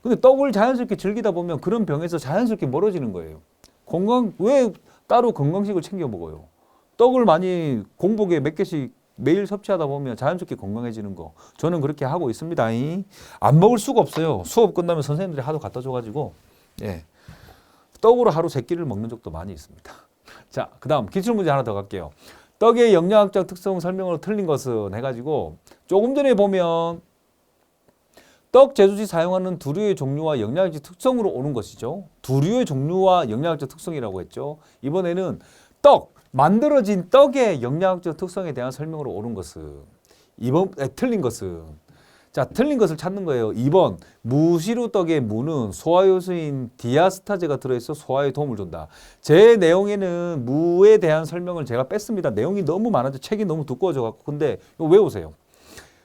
근데 떡을 자연스럽게 즐기다 보면 그런 병에서 자연스럽게 멀어지는 거예요. 왜 따로 건강식을 챙겨 먹어요? 떡을 많이 공복에 몇 개씩 매일 섭취하다 보면 자연스럽게 건강해지는 거. 저는 그렇게 하고 있습니다. 안 먹을 수가 없어요. 수업 끝나면 선생님들이 하도 갖다 줘가지고 예. 떡으로 하루 3끼를 먹는 적도 많이 있습니다. 자, 그 다음 기출문제 하나 더 갈게요. 떡의 영양학적 특성 설명으로 틀린 것은 해가지고 조금 전에 보면 떡 제조 시 사용하는 두류의 종류와 영양학적 특성으로 오는 것이죠. 두류의 종류와 영양학적 특성이라고 했죠. 이번에는 떡, 만들어진 떡의 영양학적 특성에 대한 설명으로 옳은 것은 틀린 것은 자, 틀린 것을 찾는 거예요. 2번, 무시루 떡의 무는 소화효소인 디아스타제가 들어있어 소화에 도움을 준다. 제 내용에는 무에 대한 설명을 제가 뺐습니다. 내용이 너무 많아서 책이 너무 두꺼워져갖고. 근데 이거 외우세요.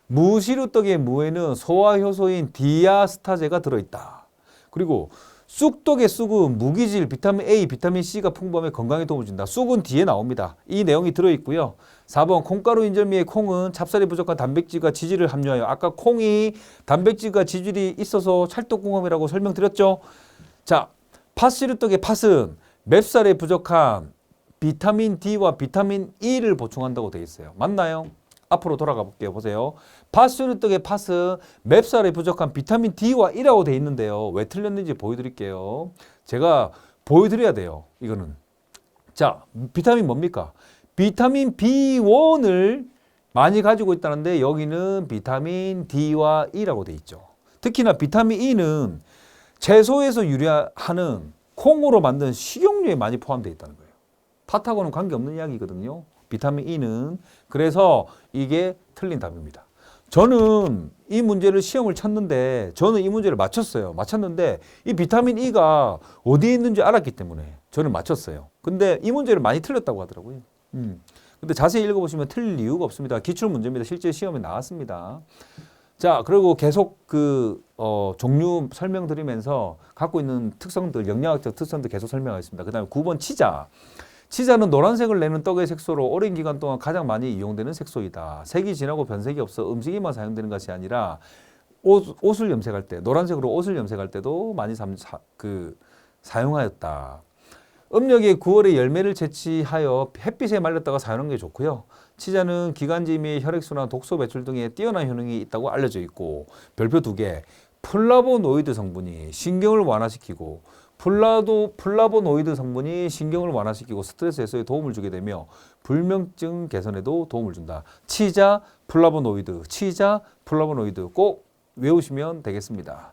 무시루 떡의 무에는 소화효소인 디아스타제가 들어있다. 그리고 쑥떡의 쑥은 무기질, 비타민 A, 비타민 C가 풍부하며 건강에 도움을 준다. 쑥은 뒤에 나옵니다. 이 내용이 들어있고요. 4번, 콩가루 인절미의 콩은 찹쌀이 부족한 단백질과 지질을 함유하여 아까 콩이 단백질과 지질이 있어서 찰떡궁합이라고 설명드렸죠. 자, 팥시루떡의 팥은 맵쌀에 부족한 비타민 D와 비타민 E를 보충한다고 되어 있어요. 맞나요? 앞으로 돌아가 볼게요. 보세요. 파스류떡의 파스, 맵쌀이 부족한 비타민 D와 E라고 돼 있는데요. 왜 틀렸는지 보여드릴게요. 제가 보여드려야 돼요. 이거는. 자, 비타민 뭡니까? 비타민 B1을 많이 가지고 있다는데 여기는 비타민 D와 E라고 돼 있죠. 특히나 비타민 E는 채소에서 유래하는 콩으로 만든 식용유에 많이 포함되어 있다는 거예요. 팥하고는 관계없는 이야기거든요. 비타민 E는. 그래서 이게 틀린 답입니다. 저는 이 문제를 시험을 쳤는데 저는 이 문제를 맞췄어요. 맞췄는데 이 비타민 E가 어디에 있는지 알았기 때문에 저는 맞췄어요. 근데 이 문제를 많이 틀렸다고 하더라고요. 근데 자세히 읽어보시면 틀릴 이유가 없습니다. 기출문제입니다. 실제 시험에 나왔습니다. 자, 그리고 계속 종류 설명드리면서 갖고 있는 특성들, 영양학적 특성들 계속 설명하겠습니다. 그 다음에 9번 치자. 치자는 노란색을 내는 떡의 색소로 오랜 기간 동안 가장 많이 이용되는 색소이다. 색이 진하고 변색이 없어 음식에만 사용되는 것이 아니라 옷을 염색할 때, 노란색으로 옷을 염색할 때도 많이 사용하였다. 음력의 9월에 열매를 채취하여 햇빛에 말렸다가 사용하는 게 좋고요. 치자는 기관지 및 혈액순환, 독소 배출 등에 뛰어난 효능이 있다고 알려져 있고 별표 2개, 플라보노이드 성분이 신경을 완화시키고 플라보노이드 성분이 신경을 완화시키고 스트레스 해소에 도움을 주게 되며 불면증 개선에도 도움을 준다. 치자, 플라보노이드, 치자, 플라보노이드 꼭 외우시면 되겠습니다.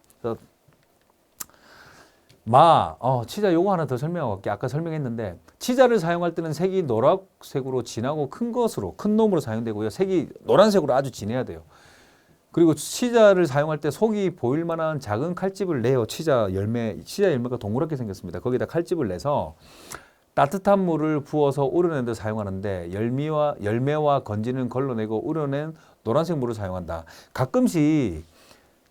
치자 요거 하나 더 설명하고 갈게요. 아까 설명했는데 치자를 사용할 때는 색이 노란색으로 진하고 큰 놈으로 사용되고요. 색이 노란색으로 아주 진해야 돼요. 그리고 치자를 사용할 때 속이 보일 만한 작은 칼집을 내요. 치자 열매가 동그랗게 생겼습니다. 거기다 칼집을 내서 따뜻한 물을 부어서 우려낸 데 사용하는데 열매와 건지는 걸러내고 우려낸 노란색 물을 사용한다. 가끔씩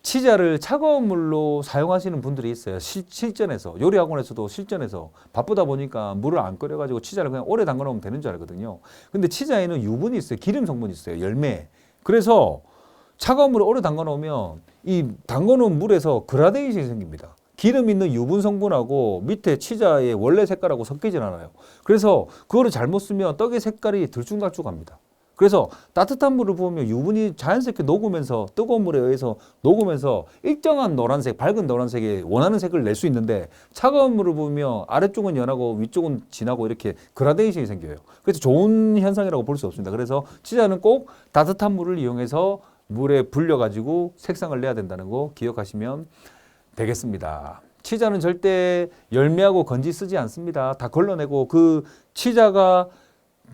치자를 차가운 물로 사용하시는 분들이 있어요. 실전에서 요리학원에서도 실전에서 바쁘다 보니까 물을 안 끓여가지고 치자를 그냥 오래 담가 놓으면 되는 줄 알거든요. 근데 치자에는 유분이 있어요. 기름 성분이 있어요. 열매. 그래서 차가운 물을 오래 담가 놓으면 이 담가 놓은 물에서 그라데이션이 생깁니다. 기름 있는 유분 성분하고 밑에 치자의 원래 색깔하고 섞이질 않아요. 그래서 그거를 잘못 쓰면 떡의 색깔이 들쭉날쭉합니다. 그래서 따뜻한 물을 부으면 유분이 자연스럽게 녹으면서 뜨거운 물에 의해서 녹으면서 일정한 노란색, 밝은 노란색의 원하는 색을 낼 수 있는데 차가운 물을 부으면 아래쪽은 연하고 위쪽은 진하고 이렇게 그라데이션이 생겨요. 그래서 좋은 현상이라고 볼 수 없습니다. 그래서 치자는 꼭 따뜻한 물을 이용해서 물에 불려가지고 색상을 내야 된다는 거 기억하시면 되겠습니다. 치자는 절대 열매하고 건지 쓰지 않습니다. 다 걸러내고 그 치자가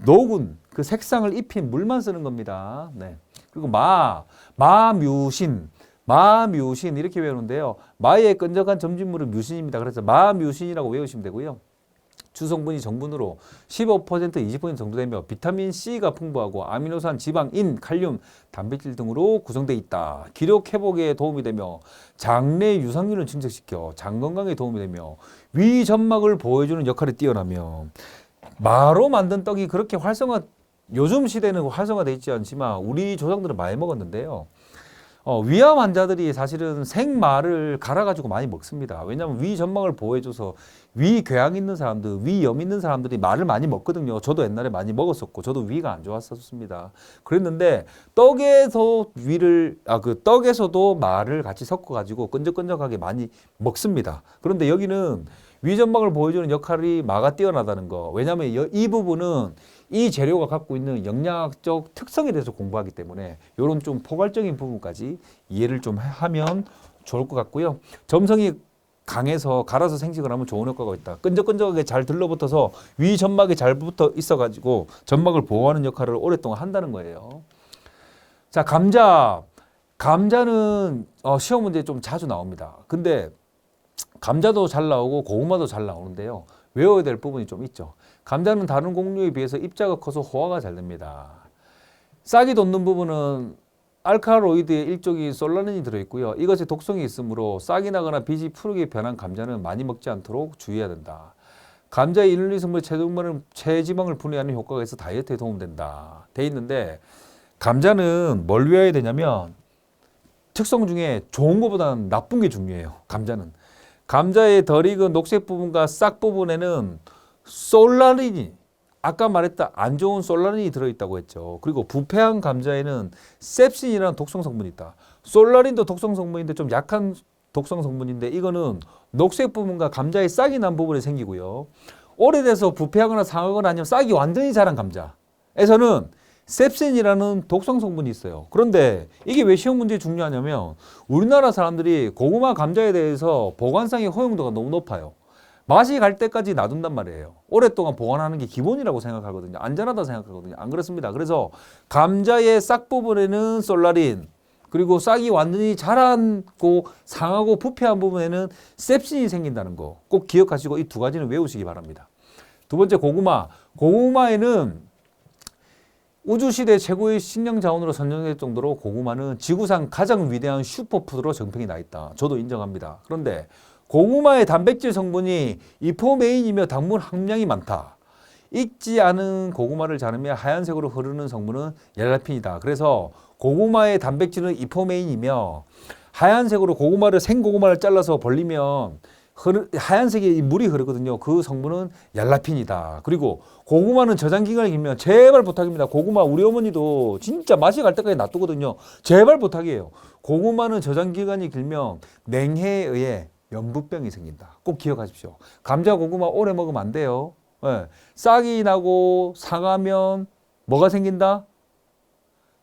녹은 그 색상을 입힌 물만 쓰는 겁니다. 네. 그리고 마뮤신 이렇게 외우는데요. 마의 끈적한 점진물은 뮤신입니다. 그래서 마뮤신이라고 외우시면 되고요. 주성분이 정분으로 15%, 20% 정도 되며 비타민 C가 풍부하고 아미노산, 지방, 인, 칼륨, 단백질 등으로 구성되어 있다. 기력 회복에 도움이 되며 장내 유산균을 증식시켜 장 건강에 도움이 되며 위 점막을 보호해주는 역할이 뛰어나며 마로 만든 떡이 그렇게 요즘 시대는 활성화되어 있지 않지만 우리 조상들은 많이 먹었는데요. 위암 환자들이 사실은 생마를 갈아가지고 많이 먹습니다. 왜냐하면 위 점막을 보호해줘서 위 궤양 있는 사람들, 위염 있는 사람들이 마를 많이 먹거든요. 저도 옛날에 많이 먹었었고, 저도 위가 안 좋았었습니다. 그랬는데 떡에서도 마를 같이 섞어가지고 끈적끈적하게 많이 먹습니다. 그런데 여기는 위 점막을 보여주는 역할이 마가 뛰어나다는 거. 왜냐하면 이 부분은 이 재료가 갖고 있는 영양학적 특성에 대해서 공부하기 때문에 이런 좀 포괄적인 부분까지 이해를 좀 하면 좋을 것 같고요. 점성이 강해서 갈아서 생식을 하면 좋은 효과가 있다. 끈적끈적하게 잘 들러붙어서 위 점막이 잘 붙어 있어가지고 점막을 보호하는 역할을 오랫동안 한다는 거예요. 자, 감자는 시험 문제에 좀 자주 나옵니다. 근데 감자도 잘 나오고 고구마도 잘 나오는데요. 외워야 될 부분이 좀 있죠. 감자는 다른 곡류에 비해서 입자가 커서 호화가 잘 됩니다. 싹이 돋는 부분은 알칼로이드의 일종인 솔라닌이 들어있고요. 이것에 독성이 있으므로 싹이 나거나 빛이 푸르게 변한 감자는 많이 먹지 않도록 주의해야 된다. 감자의 이눌린 성분이 체지방을 분해하는 효과가 있어 다이어트에 도움된다. 돼 있는데 감자는 뭘 외워야 되냐면 특성 중에 좋은 것보다는 나쁜 게 중요해요. 감자의 덜 익은 녹색 부분과 싹 부분에는 솔라닌이 아까 말했다 안 좋은 솔라린이 들어있다고 했죠. 그리고 부패한 감자에는 셉신이라는 독성 성분이 있다. 솔라린도 독성 성분인데 좀 약한 독성 성분인데 이거는 녹색 부분과 감자의 싹이 난 부분에 생기고요. 오래돼서 부패하거나 상하거나 아니면 싹이 완전히 자란 감자에서는 셉신이라는 독성 성분이 있어요. 그런데 이게 왜 시험 문제에 중요하냐면 우리나라 사람들이 고구마 감자에 대해서 보관상의 허용도가 너무 높아요. 맛이 갈 때까지 놔둔단 말이에요. 오랫동안 보관하는 게 기본이라고 생각하거든요. 안전하다 생각하거든요. 안 그렇습니다. 그래서 감자의 싹 부분에는 솔라린, 그리고 싹이 완전히 자라고 상하고 부패한 부분에는 셉신이 생긴다는 거 꼭 기억하시고 이 두 가지는 외우시기 바랍니다. 두 번째 고구마. 고구마에는 우주시대 최고의 식량자원으로 선정될 정도로 고구마는 지구상 가장 위대한 슈퍼푸드로 정평이 나 있다. 저도 인정합니다. 그런데 고구마의 단백질 성분이 이포메인이며 당분 함량이 많다. 익지 않은 고구마를 자르며 하얀색으로 흐르는 성분은 얄라핀이다. 그래서 고구마의 단백질은 이포메인이며 하얀색으로 생고구마를 잘라서 벌리면 하얀색의 물이 흐르거든요. 그 성분은 얄라핀이다. 그리고 고구마는 저장 기간이 길면 제발 부탁입니다. 고구마 우리 어머니도 진짜 맛이 갈 때까지 놔두거든요. 제발 부탁이에요. 고구마는 저장 기간이 길면 냉해에 의해 연부병이 생긴다. 꼭 기억하십시오. 감자, 고구마 오래 먹으면 안 돼요. 네. 싹이 나고 상하면 뭐가 생긴다?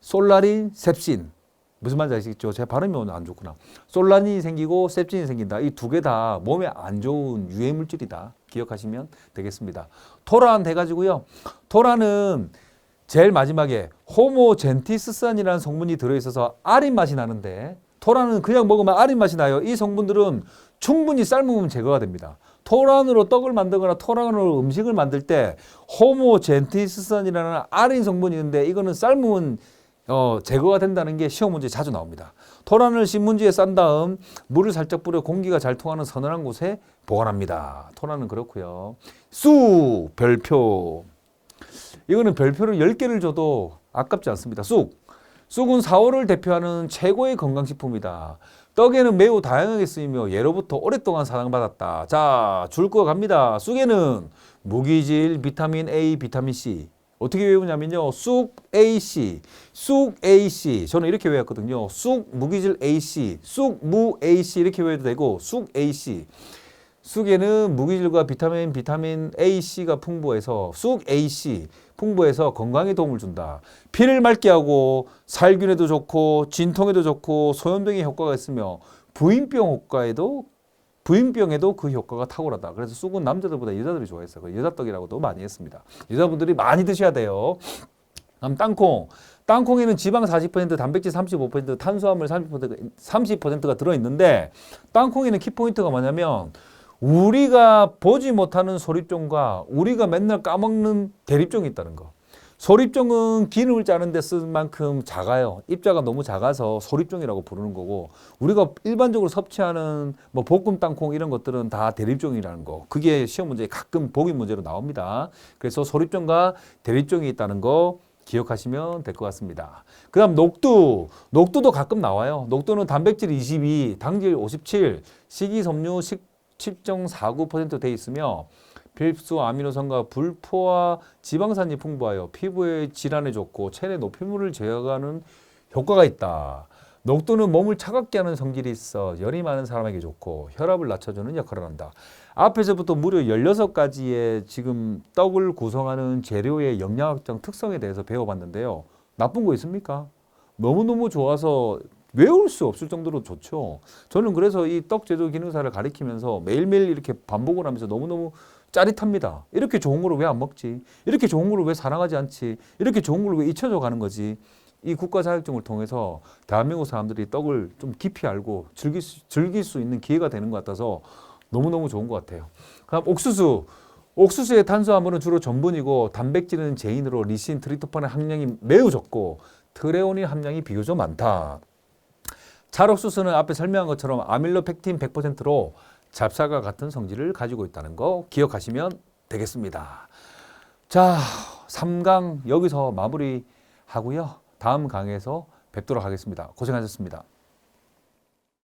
솔라린, 셉신. 무슨 말인지 아시겠죠? 제 발음이 오늘 안 좋구나. 솔라닌이 생기고 셉신이 생긴다. 이 두 개 다 몸에 안 좋은 유해 물질이다. 기억하시면 되겠습니다. 토란 해가지고요. 토란은 제일 마지막에 호모젠티스산이라는 성분이 들어있어서 아린 맛이 나는데 토란은 그냥 먹으면 아린 맛이 나요. 이 성분들은 충분히 삶으면 제거가 됩니다. 토란으로 떡을 만들거나 토란으로 음식을 만들 때 호모젠티스산이라는 아린 성분이 있는데 이거는 삶으면 제거가 된다는 게 시험 문제에 자주 나옵니다. 토란을 신문지에 싼 다음 물을 살짝 뿌려 공기가 잘 통하는 서늘한 곳에 보관합니다. 토란은 그렇고요. 쑥, 별표. 이거는 별표를 10개를 줘도 아깝지 않습니다. 쑥은 4월을 대표하는 최고의 건강식품이다. 떡에는 매우 다양하게 쓰이며 예로부터 오랫동안 사랑받았다. 자, 줄 거 갑니다. 쑥에는 무기질, 비타민 A, 비타민 C. 어떻게 외우냐면요. 쑥 AC, 쑥 AC. 저는 이렇게 외웠거든요. 쑥 무기질 AC, 쑥 무 AC 이렇게 외워도 되고 쑥 AC. 쑥에는 무기질과 비타민 A, C가 풍부해서 쑥 AC 풍부해서 건강에 도움을 준다. 피를 맑게 하고 살균에도 좋고 진통에도 좋고 소염등의 효과가 있으며 부인병에도 그 효과가 탁월하다. 그래서 쑥은 남자들보다 여자들이 좋아했어요. 여자떡이라고도 많이 했습니다. 여자분들이 많이 드셔야 돼요. 다음 땅콩에는 지방 40%, 단백질 35%, 탄수화물 30%가 들어있는데 땅콩에는 키포인트가 뭐냐면 우리가 보지 못하는 소립종과 우리가 맨날 까먹는 대립종이 있다는 거. 소립종은 기름을 짜는 데 쓴 만큼 작아요. 입자가 너무 작아서 소립종이라고 부르는 거고 우리가 일반적으로 섭취하는 뭐 볶음 땅콩 이런 것들은 다 대립종이라는 거. 그게 시험 문제에 가끔 보기 문제로 나옵니다. 그래서 소립종과 대립종이 있다는 거 기억하시면 될 것 같습니다. 그 다음 녹두도 가끔 나와요. 녹두는 단백질 22, 당질 57, 식이섬유 10.49% 돼 있으며 필수 아미노산과 불포화 지방산이 풍부하여 피부의 질환에 좋고 체내 노폐물을 제거하는 효과가 있다. 녹두는 몸을 차갑게 하는 성질이 있어 열이 많은 사람에게 좋고 혈압을 낮춰주는 역할을 한다. 앞에서부터 무려 16가지의 지금 떡을 구성하는 재료의 영양학적 특성에 대해서 배워봤는데요. 나쁜 거 있습니까? 너무너무 좋아서 외울 수 없을 정도로 좋죠. 저는 그래서 이 떡 제조 기능사를 가리키면서 매일매일 이렇게 반복을 하면서 너무너무 짜릿합니다. 이렇게 좋은 거를 왜 안 먹지? 이렇게 좋은 거를 왜 사랑하지 않지? 이렇게 좋은 거를 왜 잊혀져 가는 거지? 이 국가 자격증을 통해서 대한민국 사람들이 떡을 좀 깊이 알고 즐길 수 있는 기회가 되는 것 같아서 너무너무 좋은 것 같아요. 그럼 옥수수의 탄수화물은 주로 전분이고 단백질은 제인으로 리신, 트리토판의 함량이 매우 적고 트레오닌 함량이 비교적 많다. 찰옥수수는 앞에 설명한 것처럼 아밀로펙틴 100%로 잡사과 같은 성질을 가지고 있다는 거 기억하시면 되겠습니다. 자, 3강 여기서 마무리하고요. 다음 강에서 뵙도록 하겠습니다. 고생하셨습니다.